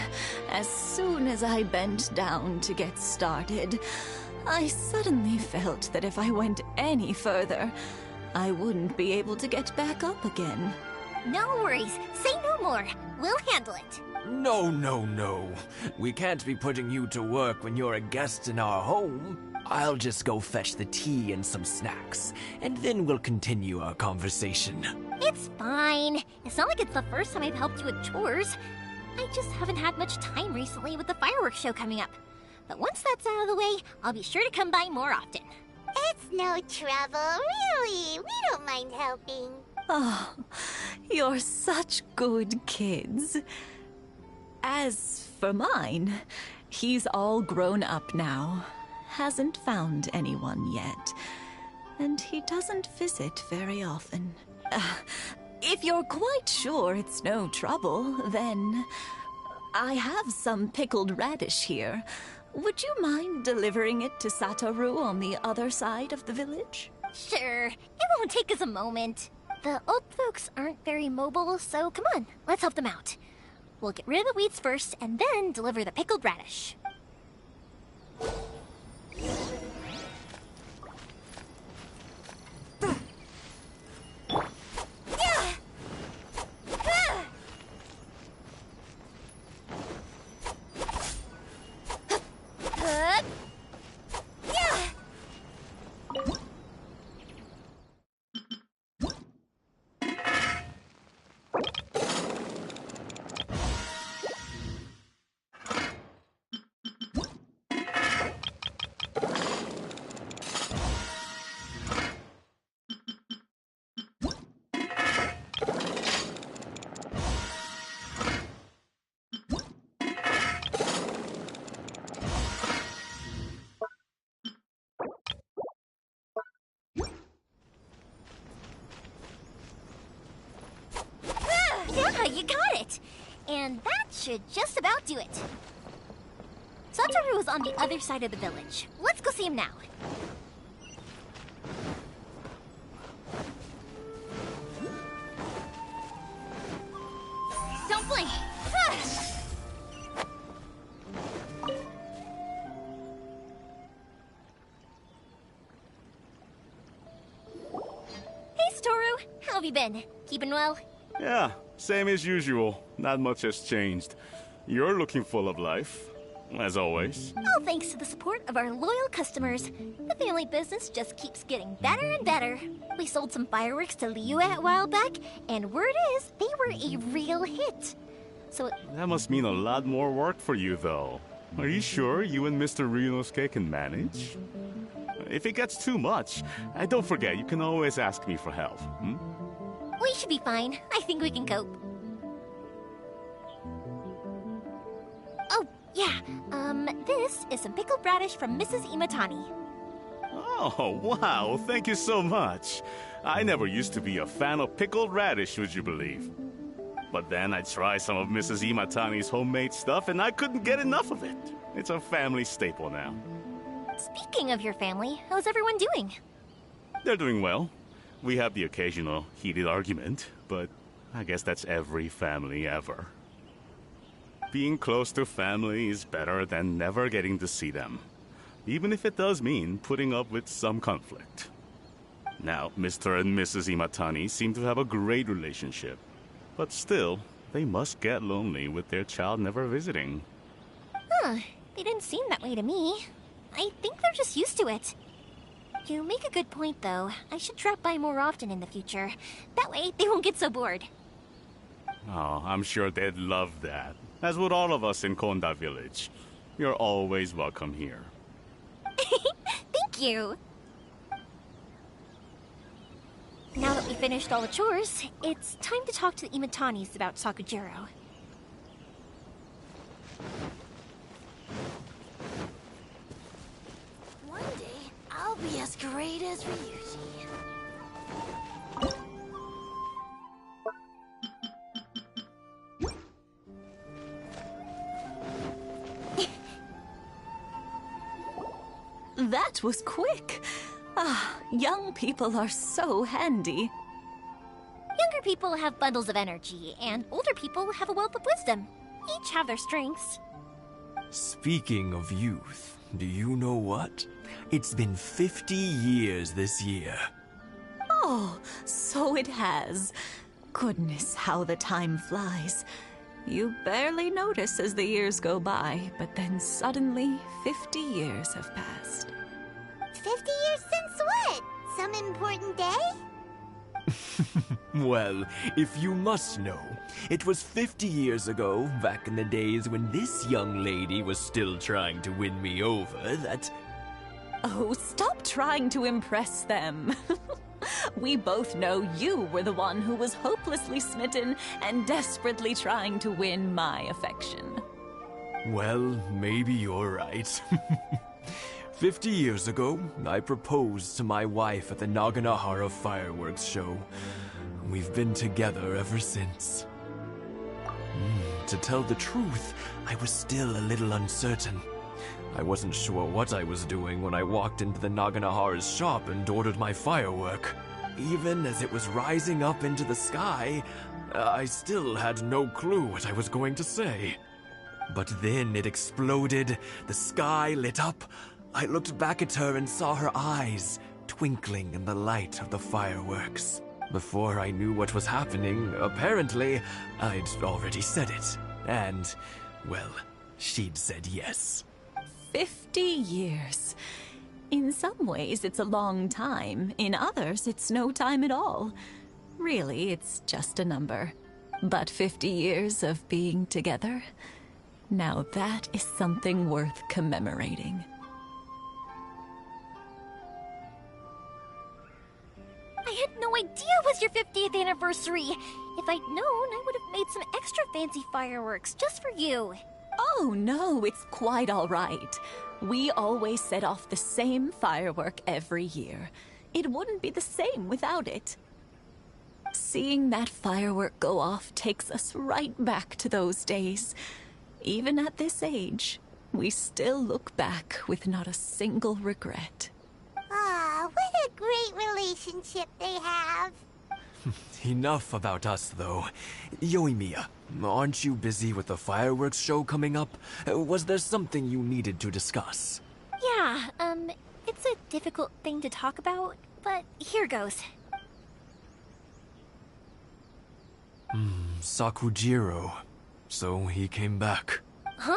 K: as soon as I bent down to get started, I suddenly felt that if I went any further, I wouldn't be able to get back up again.
A: No worries. Say no more. We'll handle it.
L: No, no, no. We can't be putting you to work when you're a guest in our home. I'll just go fetch the tea and some snacks, and then we'll continue our conversation.
A: It's fine. It's not like it's the first time I've helped you with chores. I just haven't had much time recently with the fireworks show coming up. But once that's out of the way, I'll be sure to come by more often.
C: It's no trouble, really. We don't mind helping.
K: Oh, you're such good kids. As for mine, he's all grown up now. Hasn't found anyone yet. And he doesn't visit very often. If you're quite sure it's no trouble, then I have some pickled radish here. Would you mind delivering it to Satoru on the other side of the village?
A: Sure. It won't take us a moment. The old folks aren't very mobile, so come on, let's help them out. We'll get rid of the weeds first, and then deliver the pickled radish. Yeah, you got it! And that should just about do it. Satoru is on the other side of the village. Let's go see him now. Don't blink! been? Keeping well?
M: Yeah, same as usual. Not much has changed. You're looking full of life, as always.
A: All thanks to the support of our loyal customers. The family business just keeps getting better and better. We sold some fireworks to Liu a while back, and word is they were a real hit. So
M: That must mean a lot more work for you, though. Are you sure you and Mr. Ryunosuke can manage? If it gets too much, don't forget, you can always ask me for help.
A: we should be fine. I think we can cope. Oh, yeah. This is some pickled radish from Mrs. Imatani.
M: Oh, wow, thank you so much. I never used to be a fan of pickled radish, would you believe? But then I tried some of Mrs. Imatani's homemade stuff and I couldn't get enough of it. It's a family staple now.
A: Speaking of your family, how's everyone doing?
M: They're doing well. We have the occasional heated argument, but I guess that's every family ever. Being close to family is better than never getting to see them, even if it does mean putting up with some conflict. Now, Mr. and Mrs. Imatani seem to have a great relationship, but still, they must get lonely with their child never visiting.
A: Huh, they didn't seem that way to me. I think they're just used to it. You make a good point, though. I should drop by more often in the future. That way, they won't get so bored.
M: Oh, I'm sure they'd love that, as would all of us in Konda Village. You're always welcome here.
A: Thank you! Now that we finished all the chores, it's time to talk to the Imatanis about Sakujiro.
B: One day, I'll be as great as Ryuji.
K: That was quick. Ah, young people are so handy.
A: Younger people have bundles of energy, and older people have a wealth of wisdom. Each have their strengths.
L: Speaking of youth, do you know what? It's been 50 years this year.
K: Oh, so it has. Goodness, how the time flies. You barely notice as the years go by, but then suddenly 50 years have passed.
C: 50 years since what? Some important day?
L: Well, if you must know, it was 50 years ago, back in the days when this young lady was still trying to win me over, that...
K: Oh, stop trying to impress them. We both know you were the one who was hopelessly smitten and desperately trying to win my affection.
L: Well, maybe you're right. 50 years ago, I proposed to my wife at the Naganahara fireworks show. We've been together ever since. To tell the truth, I was still a little uncertain. I wasn't sure what I was doing when I walked into the Naganahara's shop and ordered my firework. Even as it was rising up into the sky, I still had no clue what I was going to say. But then it exploded, the sky lit up. I looked back at her and saw her eyes twinkling in the light of the fireworks. Before I knew what was happening, apparently, I'd already said it. And, well, she'd said yes.
K: 50 years. In some ways, it's a long time. In others, it's no time at all. Really, it's just a number. But 50 years of being together, now that is something worth commemorating.
A: I had no idea it was your 50th anniversary. If I'd known, I would have made some extra fancy fireworks just for you.
K: Oh, no, it's quite all right. We always set off the same firework every year. It wouldn't be the same without it. Seeing that firework go off takes us right back to those days. Even at this age, we still look back with not a single regret.
C: Ah, what a great relationship they have.
L: Enough about us, though. Yoimiya, aren't you busy with the fireworks show coming up? Was there something you needed to discuss?
A: Yeah, it's a difficult thing to talk about, but here goes.
L: Sakujiro. So he came back.
A: Huh?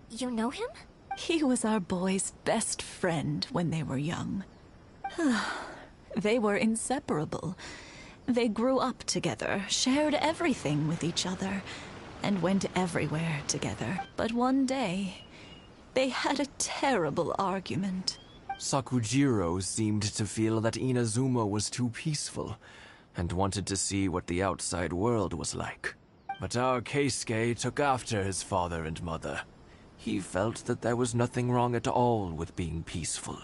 A: You know him?
K: He was our boy's best friend when they were young. They were inseparable. They grew up together, shared everything with each other, and went everywhere together. But one day, they had a terrible argument.
L: Sakujiro seemed to feel that Inazuma was too peaceful, and wanted to see what the outside world was like. But our Keisuke took after his father and mother. He felt that there was nothing wrong at all with being peaceful.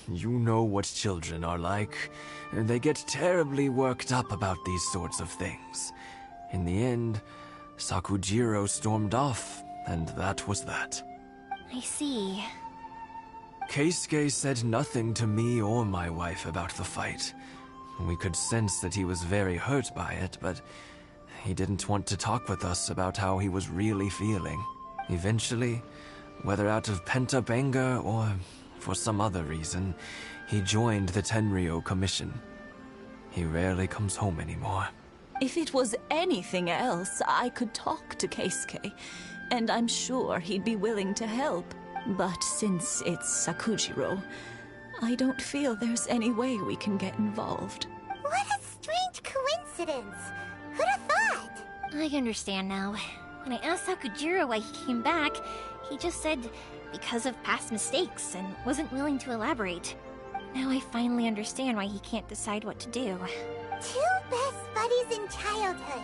L: You know what children are like. They get terribly worked up about these sorts of things. In the end, Sakujiro stormed off, and that was that.
A: I see.
L: Keisuke said nothing to me or my wife about the fight. We could sense that he was very hurt by it, but he didn't want to talk with us about how he was really feeling. Eventually, whether out of pent-up anger or for some other reason, he joined the Tenryou Commission. He rarely comes home anymore.
K: If it was anything else, I could talk to Keisuke, and I'm sure he'd be willing to help. But since it's Sakujiro, I don't feel there's any way we can get involved.
C: What a strange coincidence! Who'd have thought?
A: I understand now. When I asked Sakujiro why he came back, he just said because of past mistakes and wasn't willing to elaborate. Now I finally understand why he can't decide what to do.
C: Two best buddies in childhood.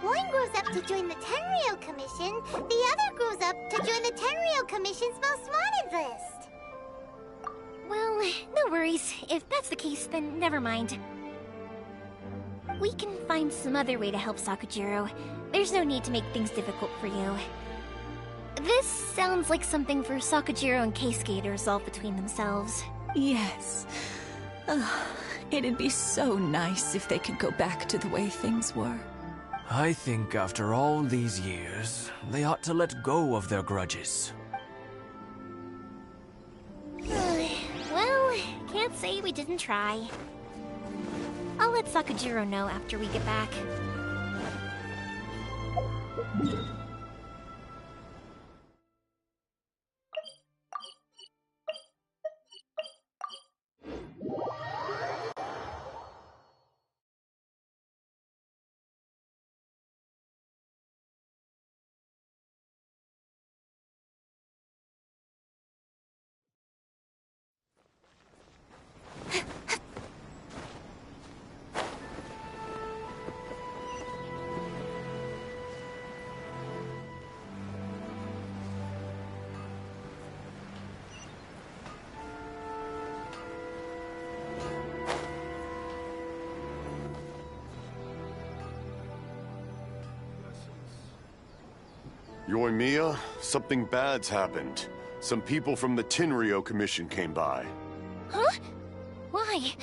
C: One grows up to join the Tenryou Commission, the other grows up to join the Tenryou Commission's most wanted list.
A: Well, no worries. If that's the case, then never mind. We can find some other way to help Sakujiro. There's no need to make things difficult for you. This sounds like something for Sakujiro and Keisuke to resolve between themselves.
K: Yes. It'd be so nice if they could go back to the way things were.
L: I think after all these years, they ought to let go of their grudges.
A: Well, can't say we didn't try. I'll let Sakujiro know after we get back.
D: Yoimiya, something bad's happened. Some people from the Tenryou Commission came by.
A: Huh? Why?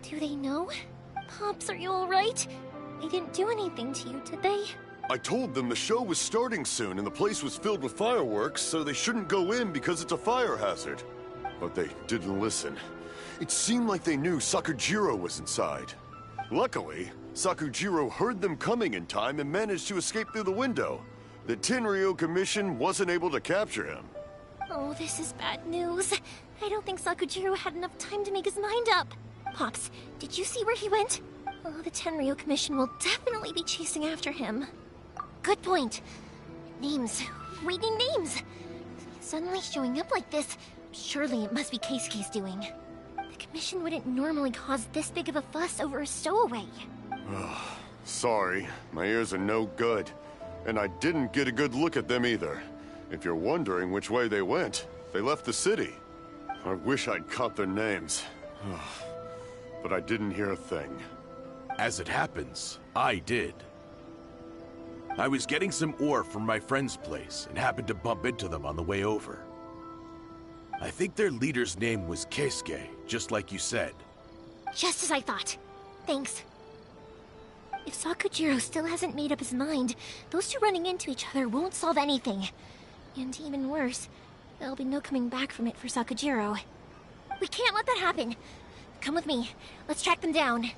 A: Do they know? Pops, are you alright? They didn't do anything to you, did they?
D: I told them the show was starting soon and the place was filled with fireworks, so they shouldn't go in because it's a fire hazard. But they didn't listen. It seemed like they knew Sakujiro was inside. Luckily, Sakujiro heard them coming in time and managed to escape through the window. The Tenryou Commission wasn't able to capture him.
A: Oh, this is bad news. I don't think Sakujiro had enough time to make his mind up. Pops, did you see where he went? Oh, the Tenryou Commission will definitely be chasing after him. Good point. Names. Reading names. Suddenly showing up like this. Surely it must be Keisuke's doing. The Commission wouldn't normally cause this big of a fuss over a stowaway.
D: Sorry, my ears are no good. And I didn't get a good look at them either. If you're wondering which way they went, they left the city. I wish I'd caught their names. But I didn't hear a thing.
G: As it happens, I did. I was getting some ore from my friend's place and happened to bump into them on the way over. I think their leader's name was Keisuke, just like you said.
A: Just as I thought. Thanks. If Sakujiro still hasn't made up his mind, those two running into each other won't solve anything. And even worse, there'll be no coming back from it for Sakujiro. We can't let that happen. Come with me. Let's track them down.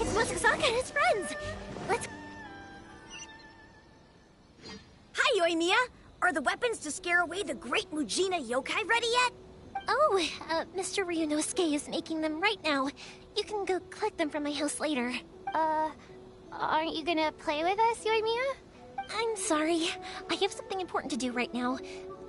B: It's Musasaka and his friends! Let's... Hi, Yoimiya! Are the weapons to scare away the great Mujina yokai ready yet?
A: Oh, Mr. Ryunosuke is making them right now. You can go collect them from my house later.
C: Aren't you gonna play with us, Yoimiya?
A: I'm sorry. I have something important to do right now.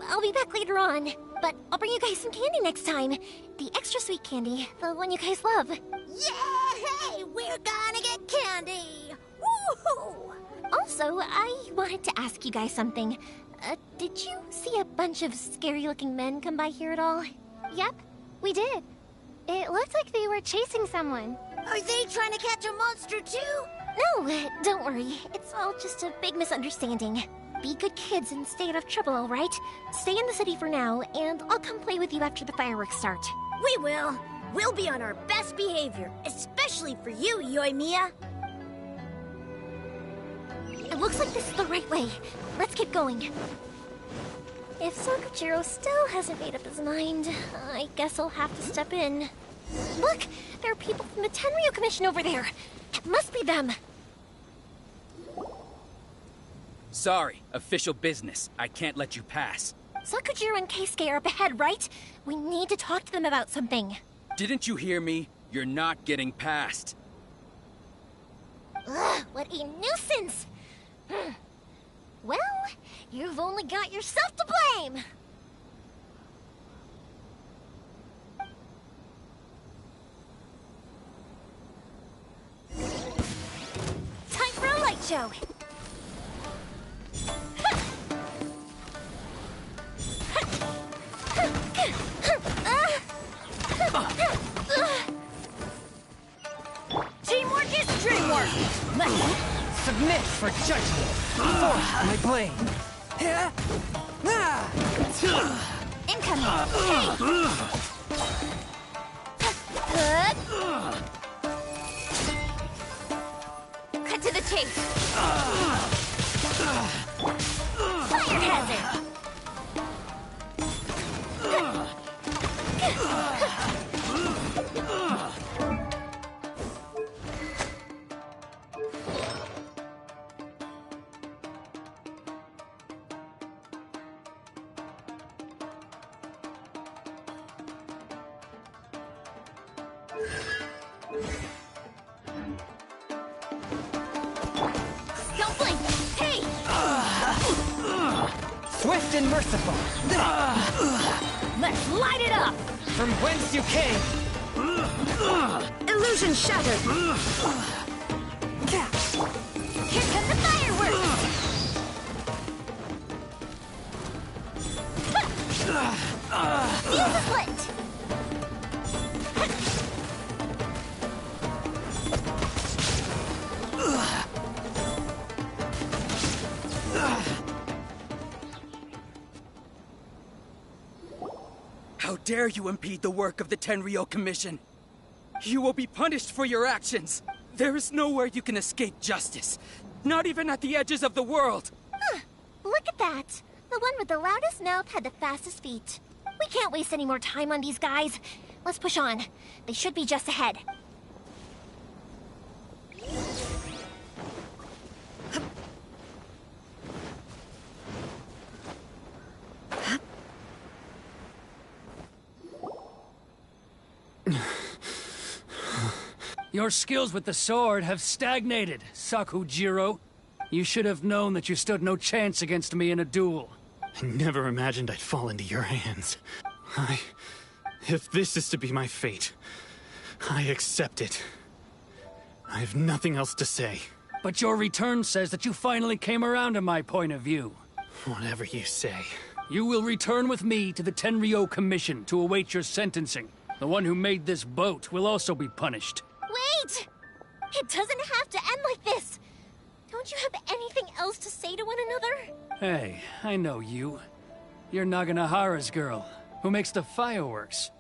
A: I'll be back later on, but I'll bring you guys some candy next time. The extra sweet candy, the one you guys love.
B: Yay! We're gonna get candy! Woohoo!
A: Also, I wanted to ask you guys something. Did you see a bunch of scary-looking men come by here at all?
C: Yep, we did. It looked like they were chasing someone.
B: Are they trying to catch a monster too?
A: No, don't worry. It's all just a big misunderstanding. Be good kids and stay out of trouble, all right? Stay in the city for now, and I'll come play with you after the fireworks start.
B: We will. We'll be on our best behavior, especially for you, Yoimiya.
A: It looks like this is the right way. Let's keep going. If Sakujiro still hasn't made up his mind, I guess I'll have to step in. Look! There are people from the Tenryu Commission over there! It must be them!
H: Sorry, official business. I can't let you pass.
A: Sakujiro and Keisuke are up ahead, right? We need to talk to them about something.
H: Didn't you hear me? You're not getting past.
A: Ugh, what a nuisance! Well, you've only got yourself to blame! Time for a light show!
B: Teamwork is dreamwork!
F: Let's submit for judgment. Force my blade.
A: Incoming! Hey! Cut to the chase! Fire hazard! Don't blink! Hey!
F: Swift and merciful.
B: Let's light it up!
F: From whence you came.
B: Illusion shattered!
A: Here come the fireworks! Fuse is lit!
H: How dare you impede the work of the Tenryo Commission? You will be punished for your actions. There is nowhere you can escape justice. Not even at the edges of the world.
A: Huh, look at that. The one with the loudest mouth had the fastest feet. We can't waste any more time on these guys. Let's push on. They should be just ahead.
F: Your skills with the sword have stagnated, Sakujiro. You should have known that you stood no chance against me in a duel.
E: I never imagined I'd fall into your hands. If this is to be my fate, I accept it. I have nothing else to say.
F: But your return says that you finally came around to my point of view.
E: Whatever you say.
F: you will return with me to the Tenryo Commission to await your sentencing. The one who made this boat will also be punished.
A: Wait! It doesn't have to end like this! Don't you have anything else to say to one another?
F: Hey, I know you. You're Naganahara's girl, who makes the fireworks.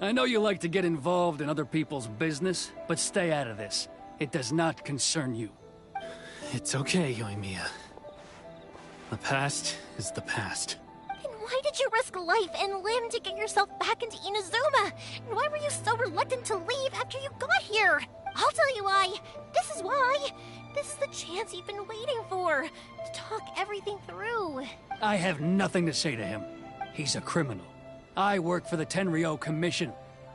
F: I know you like to get involved in other people's business, but stay out of this. It does not concern you.
E: It's okay, Yoimiya. The past is the past.
A: And why did you risk life and limb to get yourself back into Inazuma? And why were you so reluctant to leave after you got here? I'll tell you why. This is why. This is the chance you've been waiting for. To talk everything through.
F: I have nothing to say to him. He's a criminal. I work for the Tenryo Commission.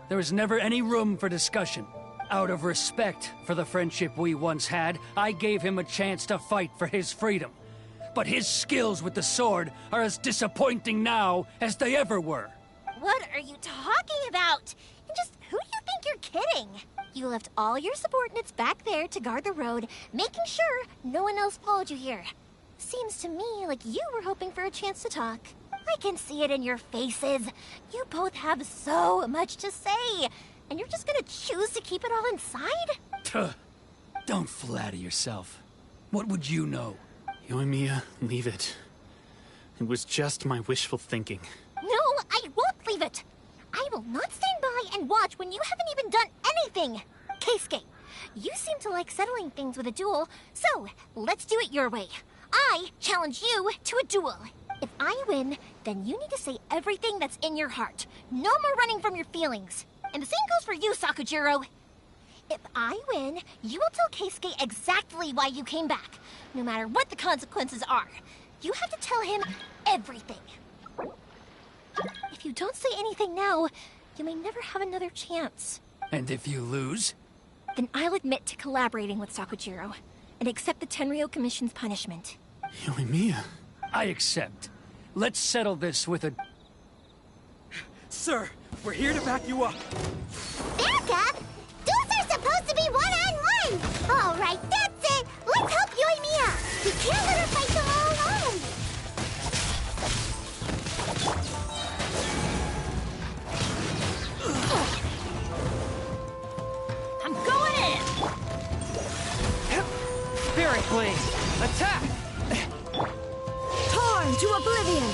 F: There was never any room for discussion. Out of respect for the friendship we once had, I gave him a chance to fight for his freedom. But his skills with the sword are as disappointing now as they ever were.
A: What are you talking about? And just who do you think you're kidding? You left all your subordinates back there to guard the road, making sure no one else followed you here. Seems to me like you were hoping for a chance to talk. I can see it in your faces. You both have so much to say, and you're just gonna choose to keep it all inside?
F: Tuh. Don't flatter yourself. What would you know?
E: Yoimiya, leave it. It was just my wishful thinking.
A: No, I won't leave it. I will not stand by and watch when you haven't even done anything. Keisuke, you seem to like settling things with a duel, so let's do it your way. I challenge you to a duel. If I win, then you need to say everything that's in your heart. No more running from your feelings. And the same goes for you, Sakujiro. If I win, you will tell Keisuke exactly why you came back, no matter what the consequences are. You have to tell him everything. If you don't say anything now, you may never have another chance.
F: And if you lose?
A: Then I'll admit to collaborating with Sakujiro and accept the Tenryo Commission's punishment.
E: Yoimiya.
F: I accept. Let's settle this with a...
H: Sir, we're here to back you up.
C: Back up? Duels are supposed to be one-on-one! All right, that's it! Let's help Yoimiya! We can't let her fight them all alone!
B: I'm going in!
H: Spirit Blade, attack!
B: Torn to oblivion!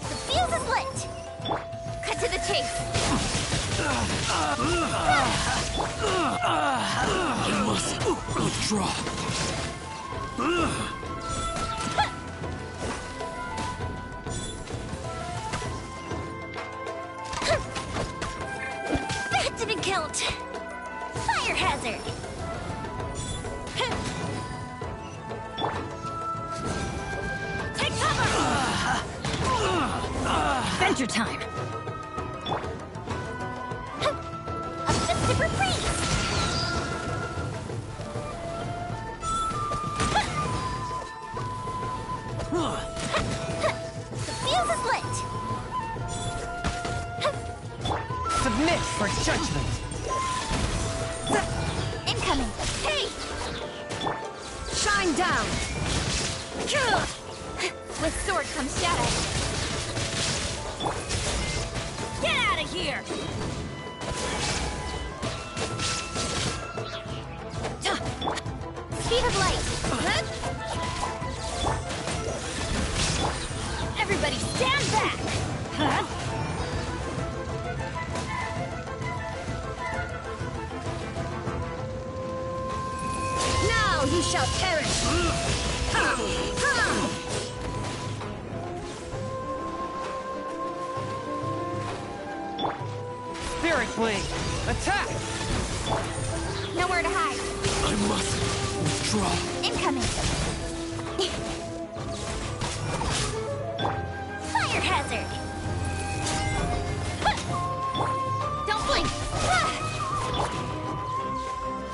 A: The fuse is lit! Cut to the chase!
L: I must withdraw.
A: That didn't count! Fire hazard! Take cover!
B: Adventure time!
A: A festive reprise! The fuse is lit!
H: Submit for judgment!
A: Incoming! Hey!
B: Shine down!
A: With sword comes shadow.
B: Get out of here!
A: Speed of light!
B: Everybody stand back! Huh? Now you shall perish!
H: Spirit Blade, attack!
A: Nowhere to hide.
L: I must withdraw.
A: Incoming. Fire hazard. Don't blink.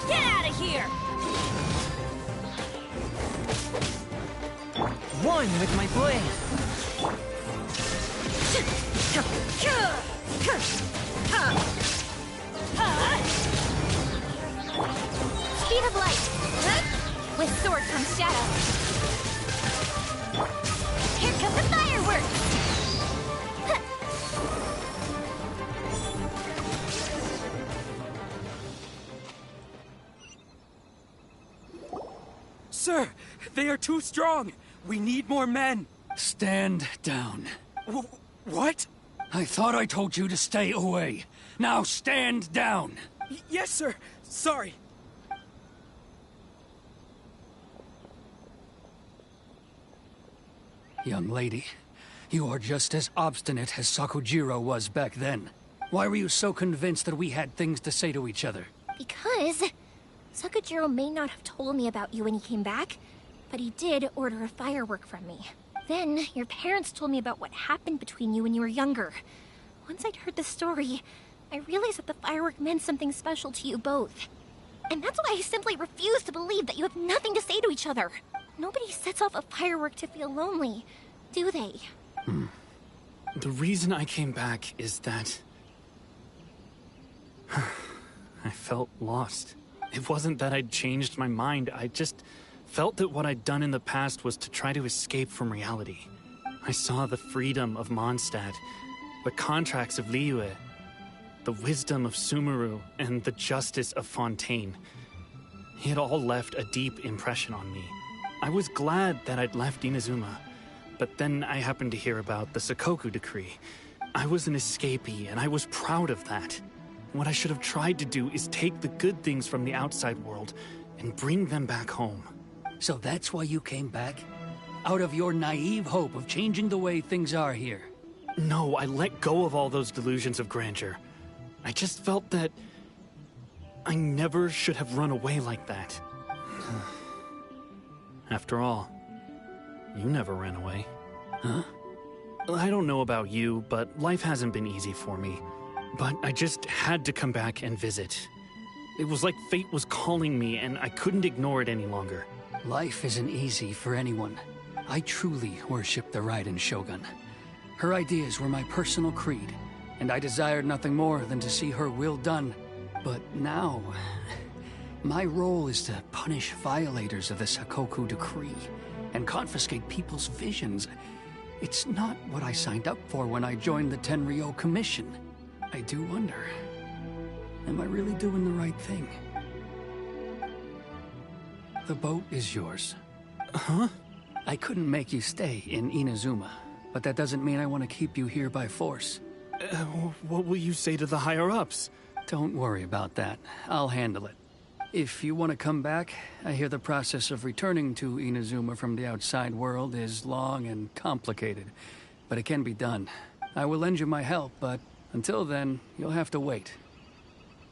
B: Get out of here!
H: One with my blade!
A: Speed of light. With sword comes shadow. Here come the fireworks.
H: Sir, they are too strong. We need more men.
F: Stand down.
H: What?
F: I thought I told you to stay away. Now stand down.
H: Yes, sir. Sorry.
F: Young lady, you are just as obstinate as Sakujiro was back then. Why were you so convinced that we had things to say to each other?
A: Because Sakujiro may not have told me about you when he came back, but he did order a firework from me. Then, your parents told me about what happened between you when you were younger. Once I'd heard the story, I realized that the firework meant something special to you both. And that's why I simply refuse to believe that you have nothing to say to each other. Nobody sets off a firework to feel lonely, do they?
E: The reason I came back is that I felt lost. It wasn't that I'd changed my mind, I just felt that what I'd done in the past was to try to escape from reality. I saw the freedom of Mondstadt, the contracts of Liyue, the wisdom of Sumeru, and the justice of Fontaine. It all left a deep impression on me. I was glad that I'd left Inazuma, but then I happened to hear about the Sakoku decree. I was an escapee, and I was proud of that. What I should have tried to do is take the good things from the outside world and bring them back home.
F: So that's why you came back? Out of your naive hope of changing the way things are here?
E: No, I let go of all those delusions of grandeur. I just felt that I never should have run away like that. After all, you never ran away.
F: Huh?
E: I don't know about you, but life hasn't been easy for me. But I just had to come back and visit. It was like fate was calling me, and I couldn't ignore it any longer.
F: Life isn't easy for anyone. I truly worship the Raiden Shogun. Her ideas were my personal creed, and I desired nothing more than to see her will done. But now, my role is to punish violators of the Sakoku decree and confiscate people's visions. It's not what I signed up for when I joined the Tenryou Commission. I do wonder, am I really doing the right thing? The boat is yours.
E: Huh?
F: I couldn't make you stay in Inazuma, but that doesn't mean I want to keep you here by force.
E: What will you say to the higher-ups?
F: Don't worry about that. I'll handle it. If you want to come back, I hear the process of returning to Inazuma from the outside world is long and complicated, but it can be done. I will lend you my help, but until then, you'll have to wait.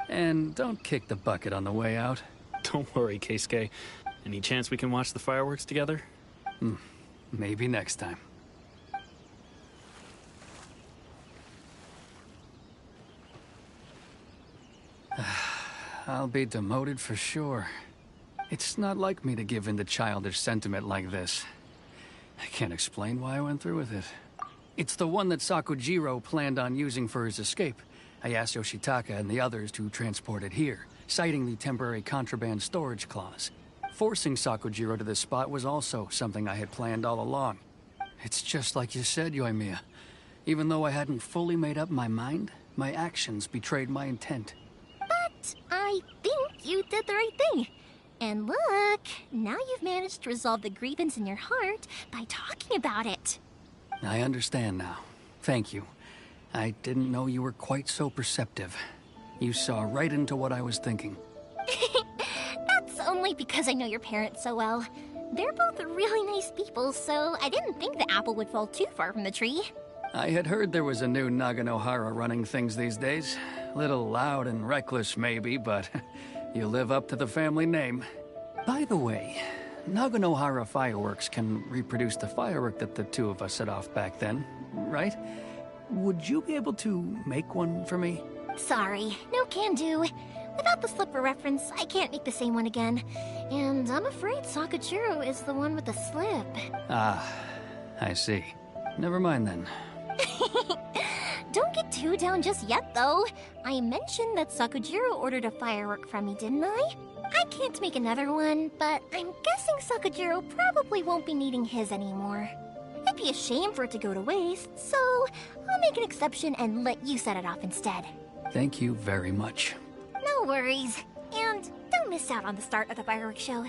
F: And don't kick the bucket on the way out.
E: Don't worry, Keisuke. Any chance we can watch the fireworks together?
F: Maybe next time. I'll be demoted for sure. It's not like me to give in to childish sentiment like this. I can't explain why I went through with it. It's the one that Sakujiro planned on using for his escape. I asked Yoshitaka and the others to transport it here, citing the temporary contraband storage clause. Forcing Sakujiro to this spot was also something I had planned all along. It's just like you said, Yoimiya. Even though I hadn't fully made up my mind, my actions betrayed my intent.
A: But I think you did the right thing. And look, now you've managed to resolve the grievance in your heart by talking about it.
F: I understand now. Thank you. I didn't know you were quite so perceptive. You saw right into what I was thinking.
A: That's only because I know your parents so well. They're both really nice people, so I didn't think the apple would fall too far from the tree.
F: I had heard there was a new Naganohara running things these days. Little loud and reckless, maybe, but you live up to the family name. By the way, Naganohara fireworks can reproduce the firework that the two of us set off back then, right? Would you be able to make one for me?
A: Sorry, no can do. Without the slipper reference, I can't make the same one again. And I'm afraid Sakujiro is the one with the slip.
F: Ah, I see. Never mind then.
A: Don't get too down just yet, though. I mentioned that Sakujiro ordered a firework from me, didn't I? I can't make another one, but I'm guessing Sakujiro probably won't be needing his anymore. It'd be a shame for it to go to waste, so I'll make an exception and let you set it off instead.
F: Thank you very much.
A: No worries. And don't miss out on the start of the fireworks show.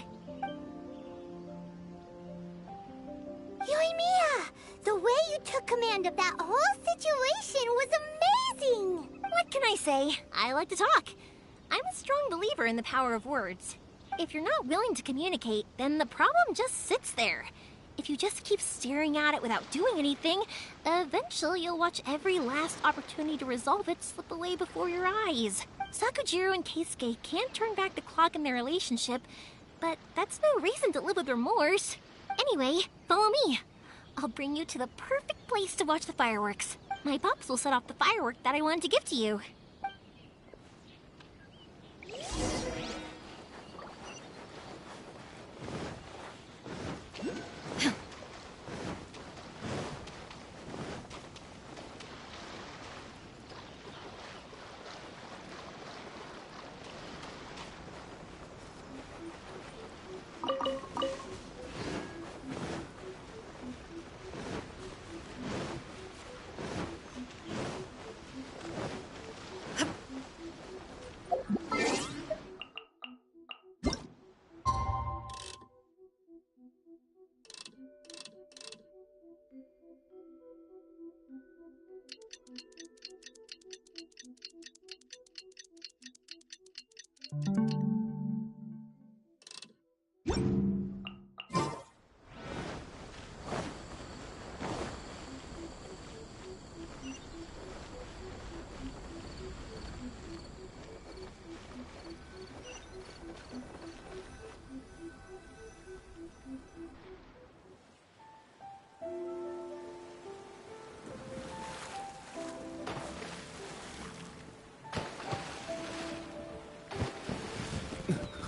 C: Yoimiya! The way you took command of that whole situation was amazing!
A: What can I say? I like to talk. I'm a strong believer in the power of words. If you're not willing to communicate, then the problem just sits there. If you just keep staring at it without doing anything, eventually you'll watch every last opportunity to resolve it slip away before your eyes. Sakujiro and Keisuke can't turn back the clock in their relationship, but that's no reason to live with remorse. Anyway, follow me. I'll bring you to the perfect place to watch the fireworks. My pops will set off the firework that I wanted to give to you.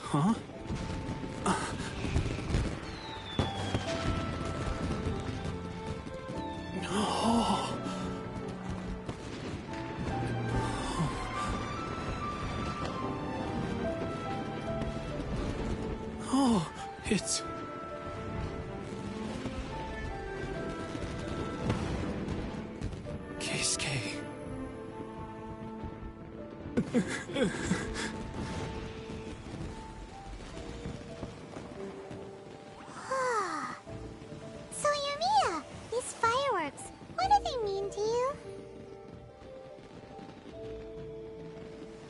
E: Huh? Oh. Oh, it's... Keisuke.
C: So, Yoimiya, these fireworks, what do they mean to you?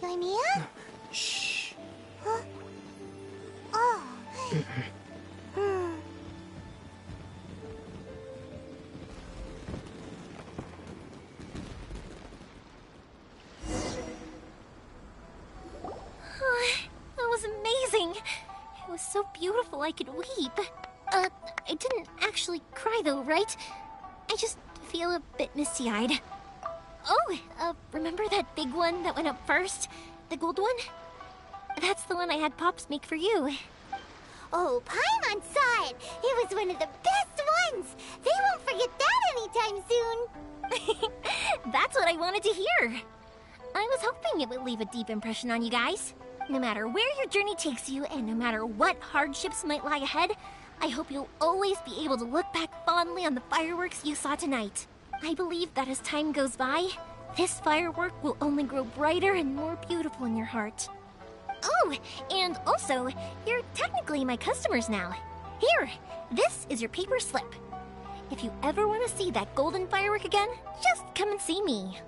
C: Yoimiya?
E: Shh.
C: Huh? Oh.
A: That was amazing. It was so beautiful I could weep. I didn't actually cry though, right? I just feel a bit misty-eyed. Oh, remember that big one that went up first? The gold one? That's the one I had Pops make for you.
C: Oh, Paimon saw it! It was one of the best ones! They won't forget that anytime soon!
A: That's what I wanted to hear. I was hoping it would leave a deep impression on you guys. No matter where your journey takes you, and no matter what hardships might lie ahead, I hope you'll always be able to look back fondly on the fireworks you saw tonight. I believe that as time goes by, this firework will only grow brighter and more beautiful in your heart. Oh, and also, you're technically my customers now. Here, this is your paper slip. If you ever want to see that golden firework again, just come and see me.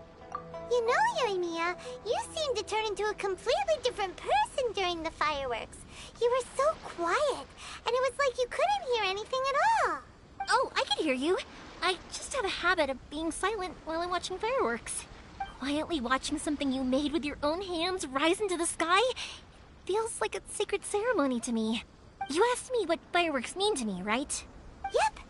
C: You know, Yoimiya, you seemed to turn into a completely different person during the fireworks. You were so quiet, and it was like you couldn't hear anything at all.
A: Oh, I can hear you. I just have a habit of being silent while I'm watching fireworks. Quietly watching something you made with your own hands rise into the sky feels like a sacred ceremony to me. You asked me what fireworks mean to me, right?
C: Yep.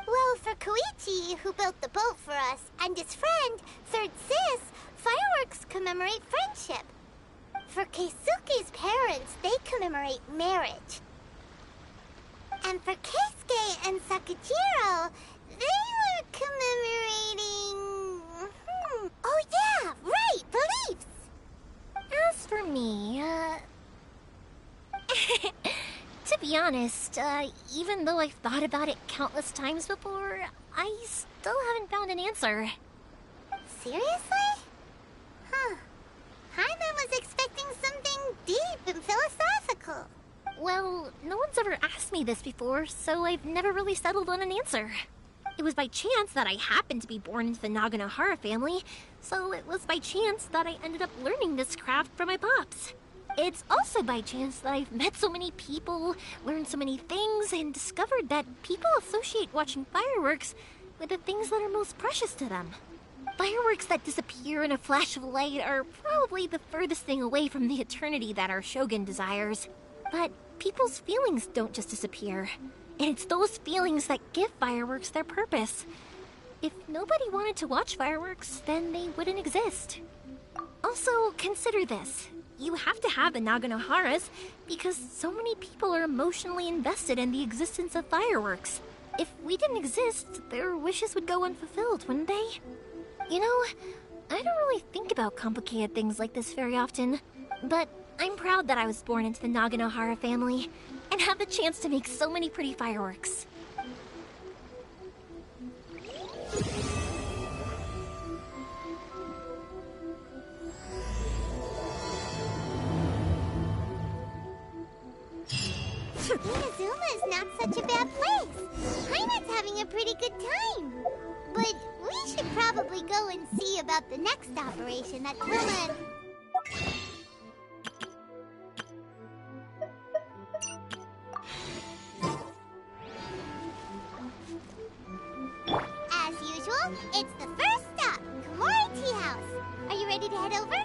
C: Well, for Koichi, who built the boat for us, and his friend, Third Sis, fireworks commemorate friendship. For Keisuke's parents, they commemorate marriage. And for Keisuke and Sakujiro, they were commemorating...
A: be honest, even though I've thought about it countless times before, I still haven't found an answer.
C: Seriously? Huh. Hyman was expecting something deep and philosophical.
A: Well, no one's ever asked me this before, so I've never really settled on an answer. It was by chance that I happened to be born into the Naganohara family, so it was by chance that I ended up learning this craft from my pops. It's also by chance that I've met so many people, learned so many things, and discovered that people associate watching fireworks with the things that are most precious to them. Fireworks that disappear in a flash of light are probably the furthest thing away from the eternity that our shogun desires. But people's feelings don't just disappear. And it's those feelings that give fireworks their purpose. If nobody wanted to watch fireworks, then they wouldn't exist. Also, consider this. You have to have the Naganoharas because so many people are emotionally invested in the existence of fireworks. If we didn't exist, their wishes would go unfulfilled, wouldn't they? You know, I don't really think about complicated things like this very often, but I'm proud that I was born into the Naganohara family and have the chance to make so many pretty fireworks.
C: Inazuma is not such a bad place. Hyman's having a pretty good time. But we should probably go and see about the next operation that Toma... As usual, it's the first stop, Komori Tea House. Are you ready to head over?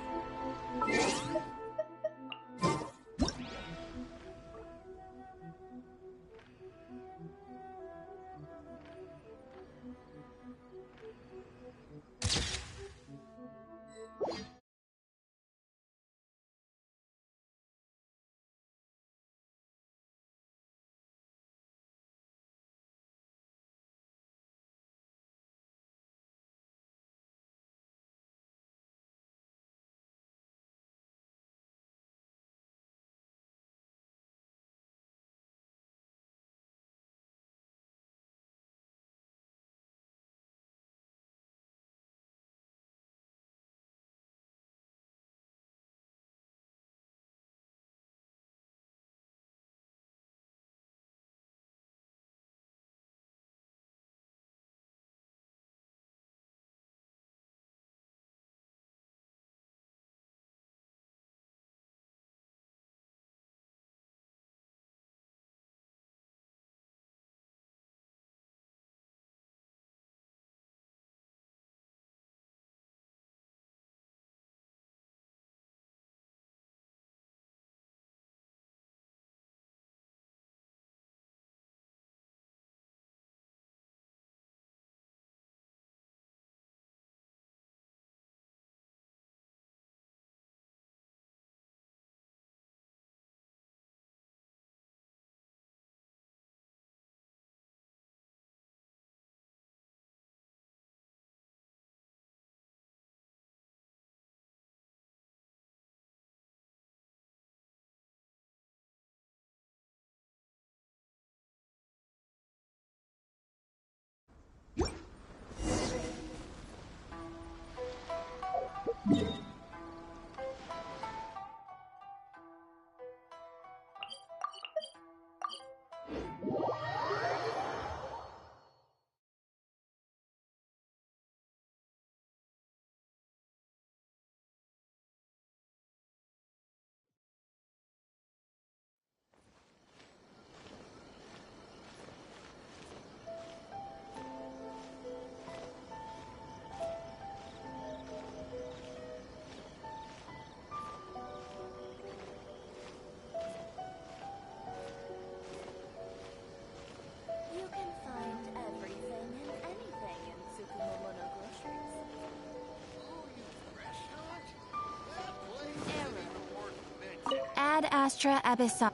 N: Ad Astra Abyssal.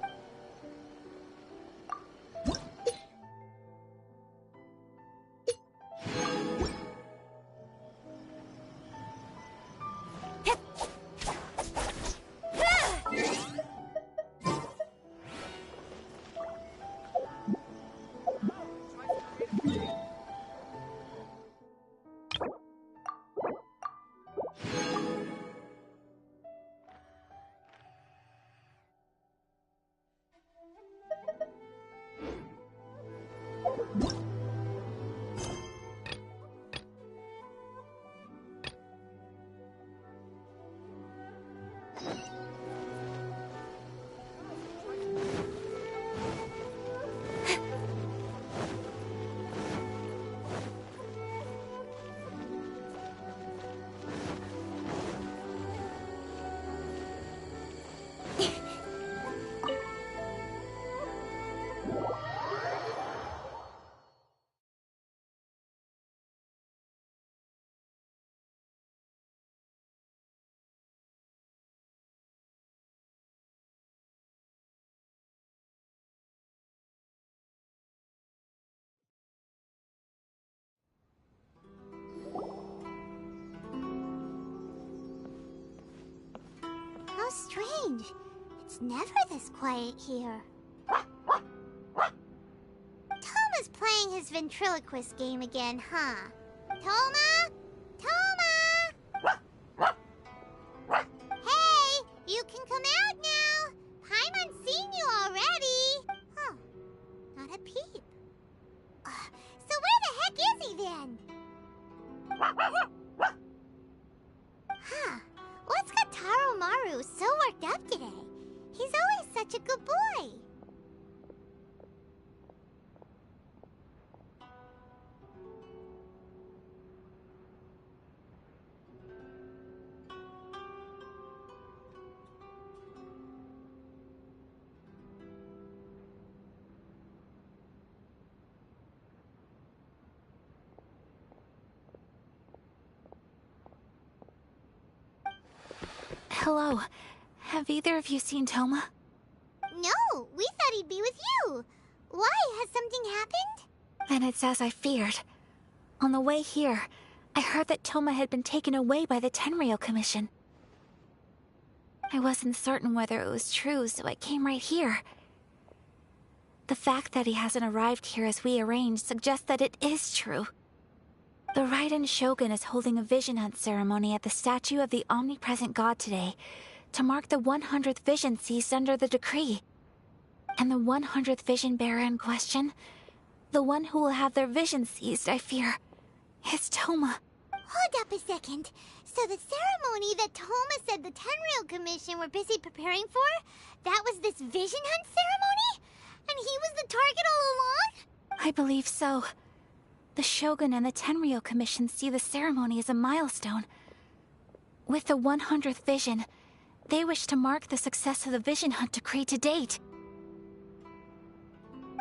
C: strange. It's never this quiet here. Toma's playing his ventriloquist game again, huh? Toma? Toma! Hey, you can come out now. Paimon's seen you already. Huh, not a peep. So where the heck is he then? Huh, what's got Taro Maru so worked up today? He's always such a good boy.
N: Hello. Have either of you seen Toma?
C: No, we thought he'd be with you. Why? Has something happened?
N: Then it's as I feared. On the way here, I heard that Toma had been taken away by the Tenryou Commission. I wasn't certain whether it was true, so I came right here. The fact that he hasn't arrived here as we arranged suggests that it is true. The Raiden Shogun is holding a vision hunt ceremony at the statue of the omnipresent god today to mark the 100th vision seized under the decree. And the 100th vision bearer in question, the one who will have their vision seized, I fear, is Toma.
C: Hold up a second. So the ceremony that Toma said the Tenryou Commission were busy preparing for, that was this vision hunt ceremony? And he was the target all along?
N: I believe so. The Shogun and the Tenryou Commission see the ceremony as a milestone. With the 100th vision, they wish to mark the success of the vision hunt decree to date.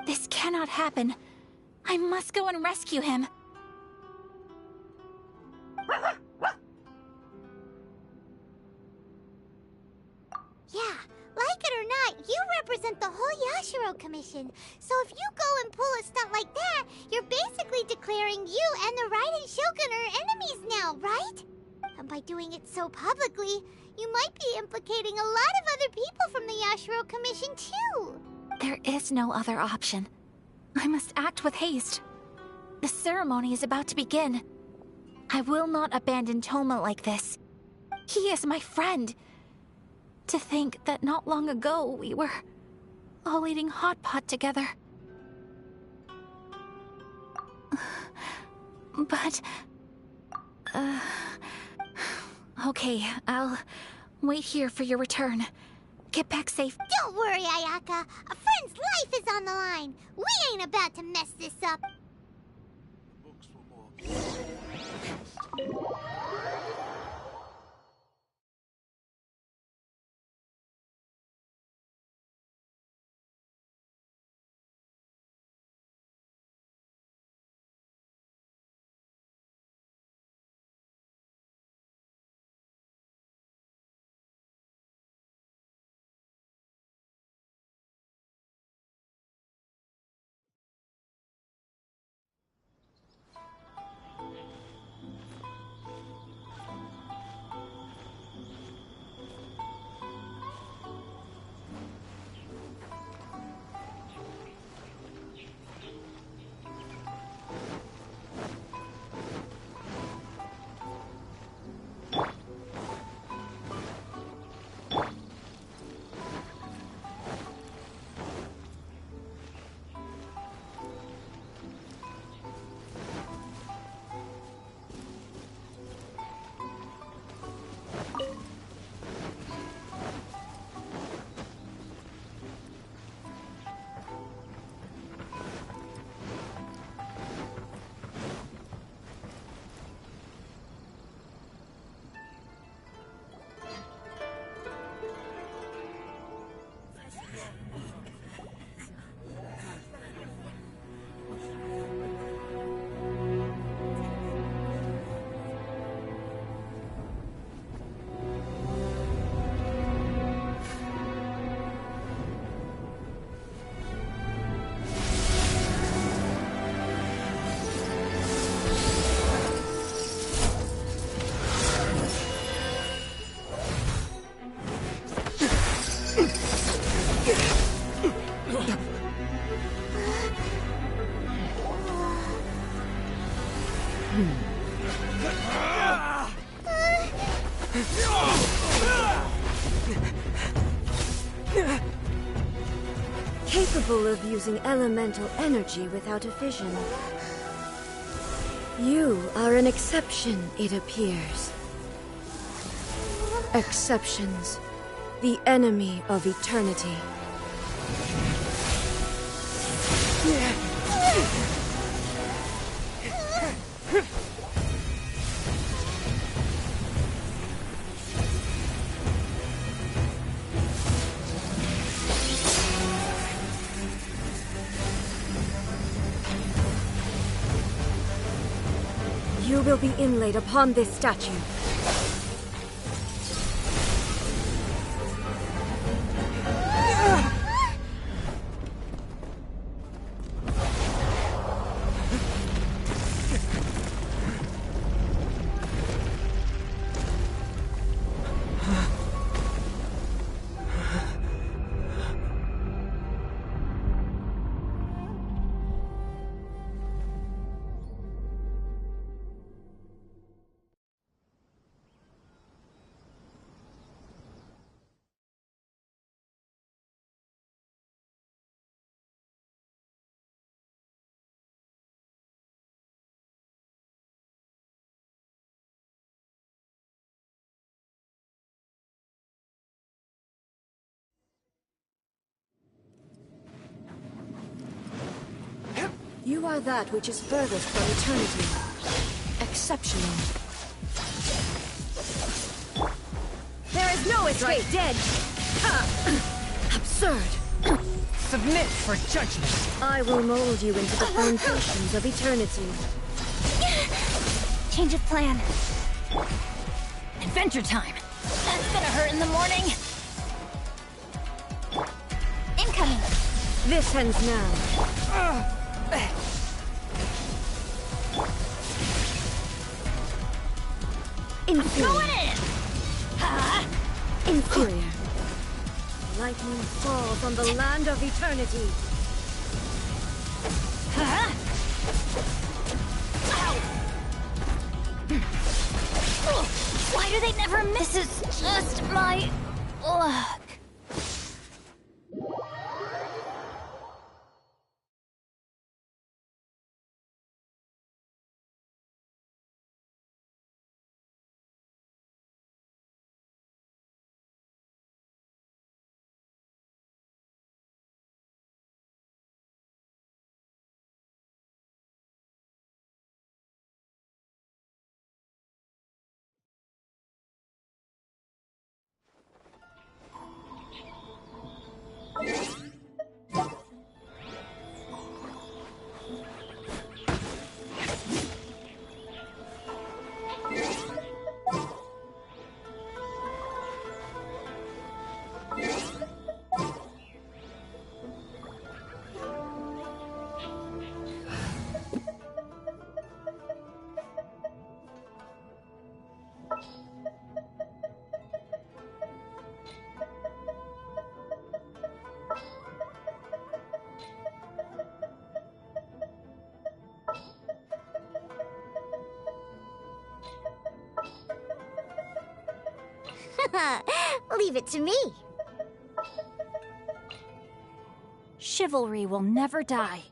N: This cannot happen. I must go and rescue him.
C: Yeah, like it or not, you represent the whole Yashiro Commission. So if you go and pull a stunt like that, you're basically declaring you and the Raiden Shogun are enemies now, right? And by doing it so publicly, you might be implicating a lot of other people from the Yashiro Commission too.
N: There is no other option. I must act with haste. The ceremony is about to begin. I will not abandon Toma like this. He is my friend. To think that not long ago we were all eating hot pot together. But... Okay, I'll wait here for your return. Get back safe.
C: Don't worry, Ayaka. A friend's life is on the line. We ain't about to mess this up.
O: Capable of using elemental energy without a fission. You are an exception, it appears. Exceptions. The enemy of eternity. You will be inlaid upon this statue. You are that which is furthest from eternity. Exceptional.
B: There is no escape. Dead.
O: Absurd.
B: Submit for judgment.
O: I will mold you into the foundations of eternity.
A: Change of plan.
B: Adventure time.
A: That's gonna hurt in the morning. Incoming.
O: This ends now. Inferior.
A: Going in.
O: Inferior. Lightning falls on the land of eternity.
A: Why do they never miss? This is just my luck.
C: Leave it to me.
A: Chivalry will never die.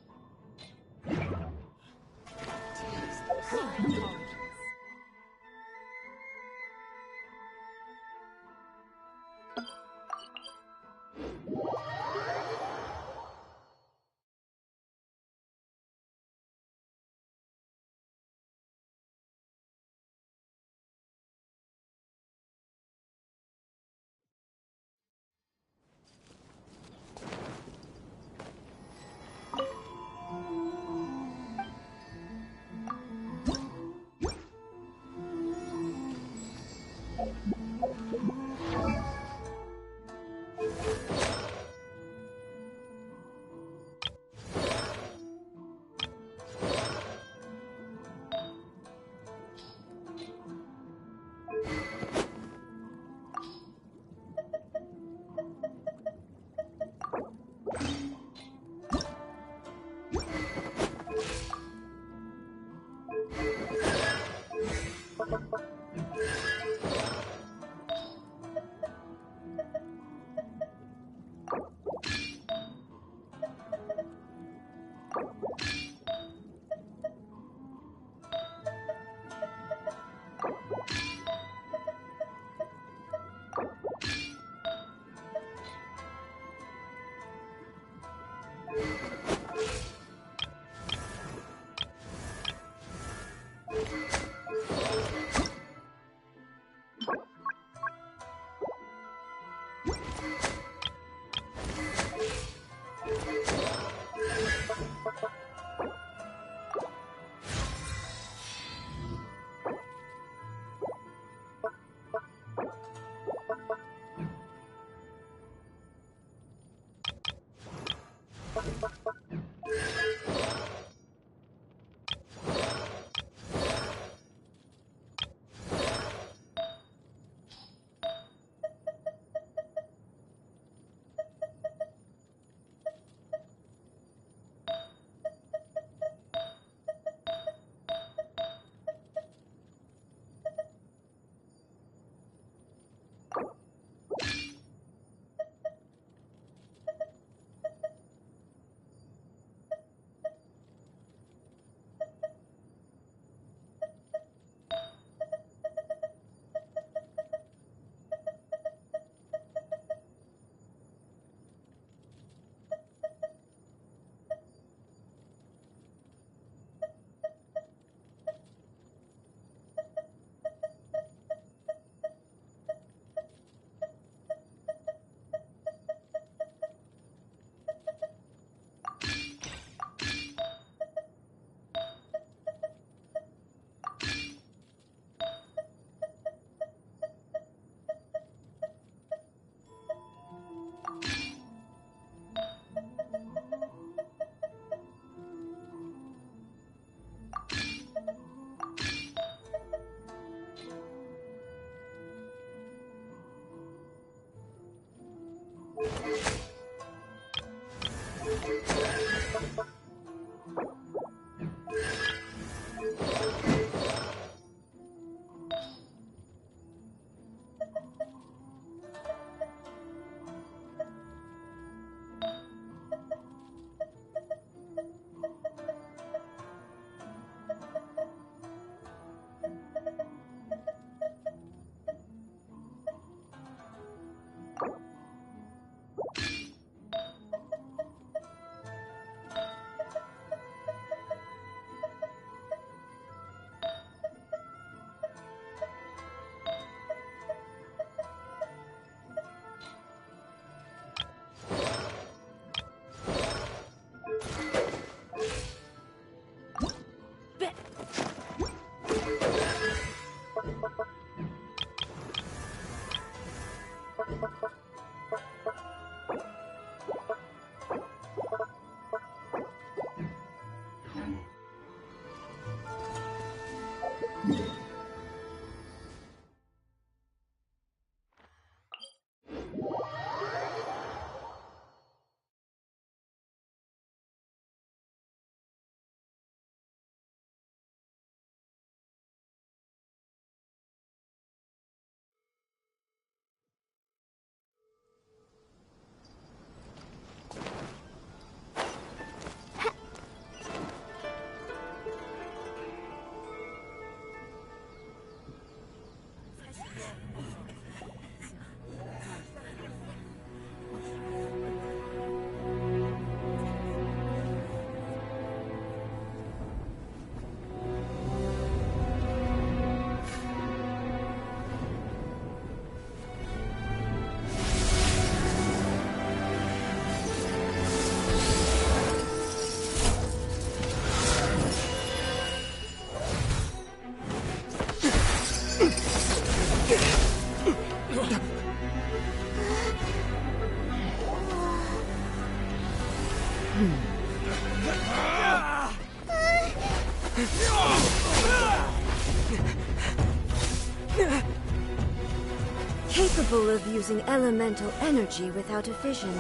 O: Capable of using elemental energy without a fission.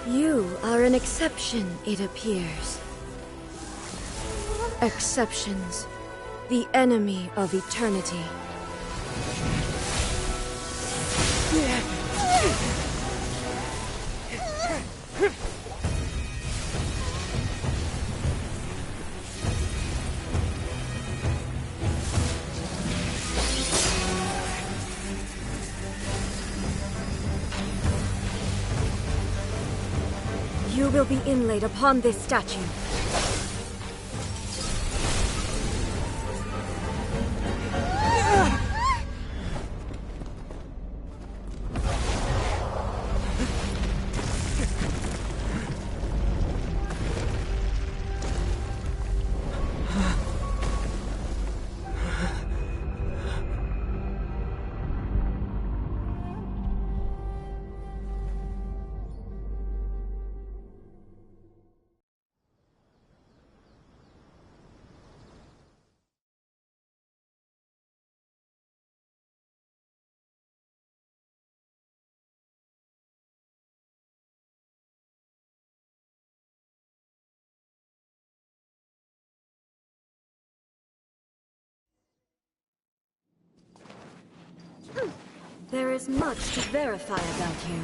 O: You are an exception, it appears. Exceptions. The enemy of eternity. You will be inlaid upon this statue. There is much to verify about you.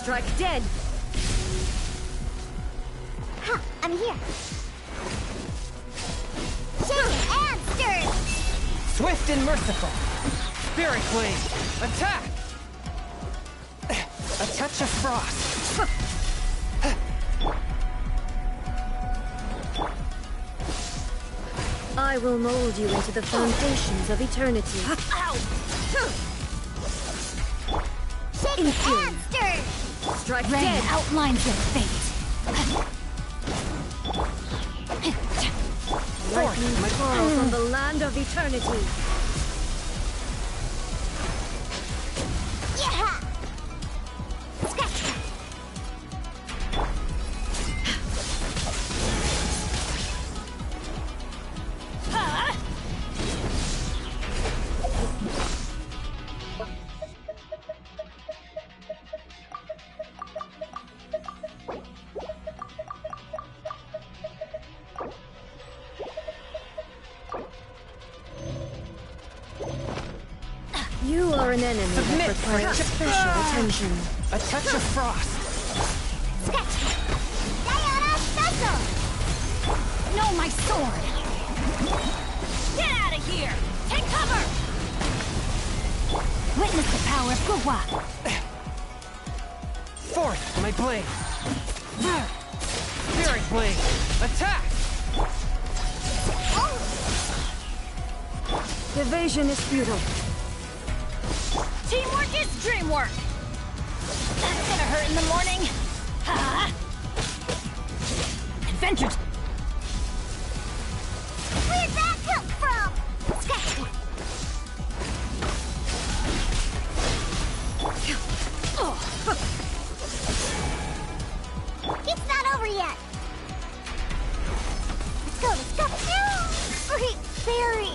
O: Strike dead!
C: Ha! I'm here! Shake and stir!
P: Swift and merciful! Spirit Blade! Attack! A touch of frost!
O: I will mold you into the foundations of eternity.
C: Shake and stir!
O: Strike
N: Rain
O: dead!
N: outlines your fate.
O: Lightning falls on the land of eternity.
C: Yeah!
O: You are an enemy
P: Submit
O: that
P: for
O: requires
P: it.
O: special attention.
P: A touch of frost!
N: No, my sword! Get out of here! Take cover! Witness the power of Gugwa!
P: Forth, my blade! Spirit Blade! Attack!
O: Evasion is futile.
N: Teamwork is dreamwork! That's gonna hurt in the morning! Ha! Adventure!
C: Where'd that come from? It's not over yet! Let's go! Great fairy!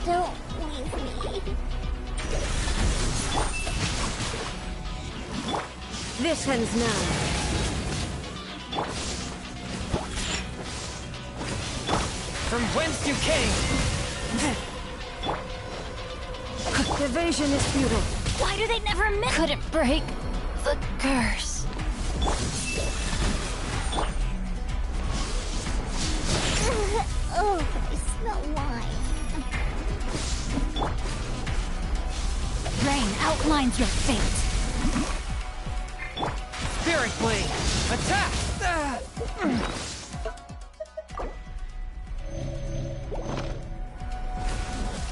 C: Don't leave me.
O: This ends now.
P: From whence you came!
O: Evasion is futile.
N: Why do they never miss? Couldn't break the curse.
C: Oh, I smell wine.
N: Rain outlines your fate.
P: Spirit Blade! Attack!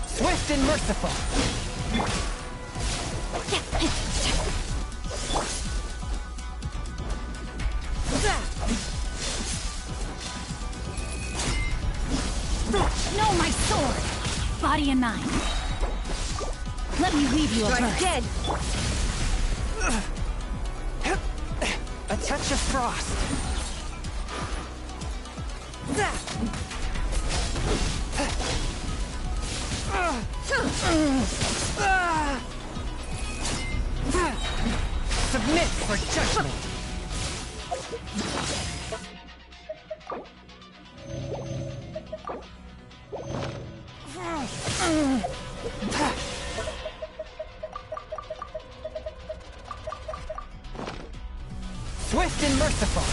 P: Swift and merciful!
N: No, my sword! Body and mind. Let me leave you a
O: Strike
N: verse.
O: dead!
P: A touch of frost! Submit for judgment! Swift and merciful!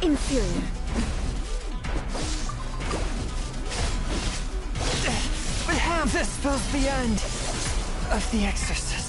O: Inferior.
P: But how this spells the end of the exorcist.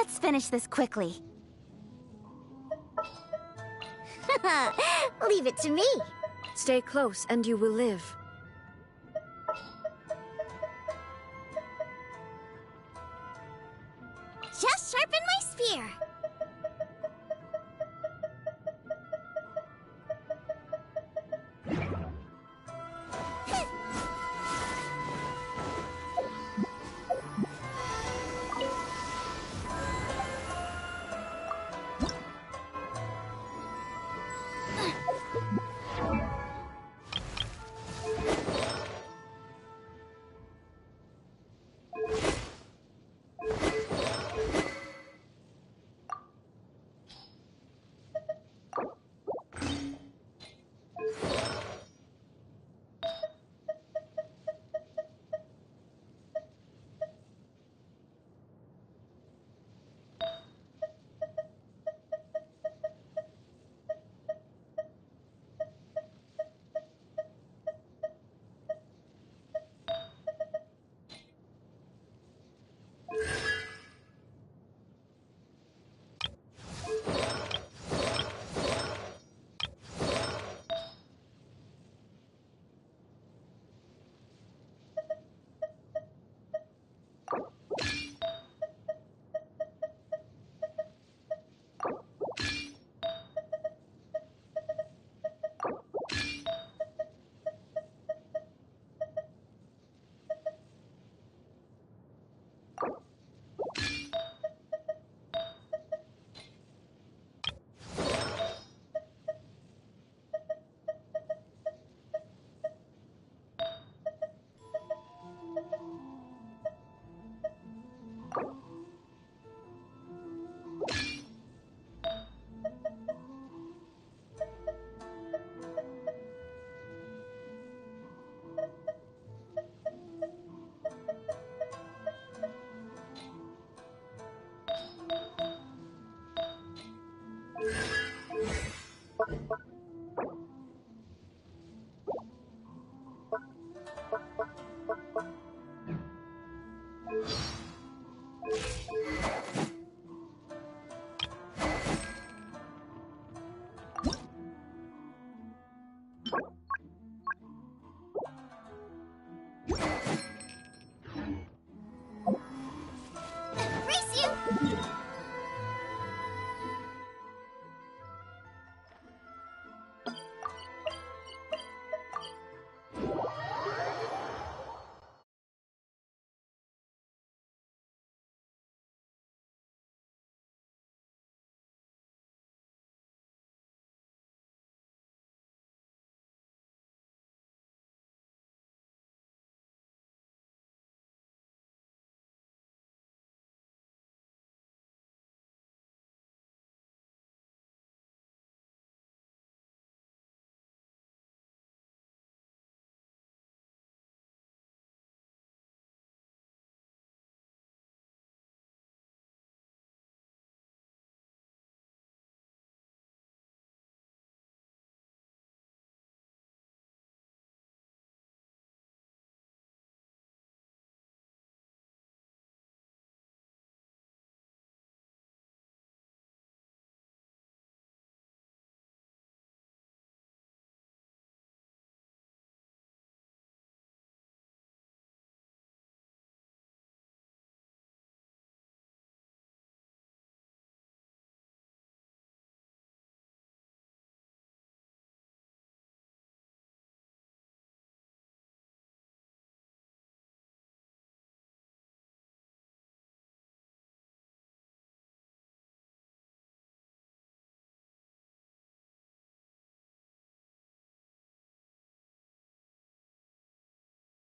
C: Let's finish this quickly. Leave it to me.
O: Stay close and you will live.
C: Just sharpen my spear.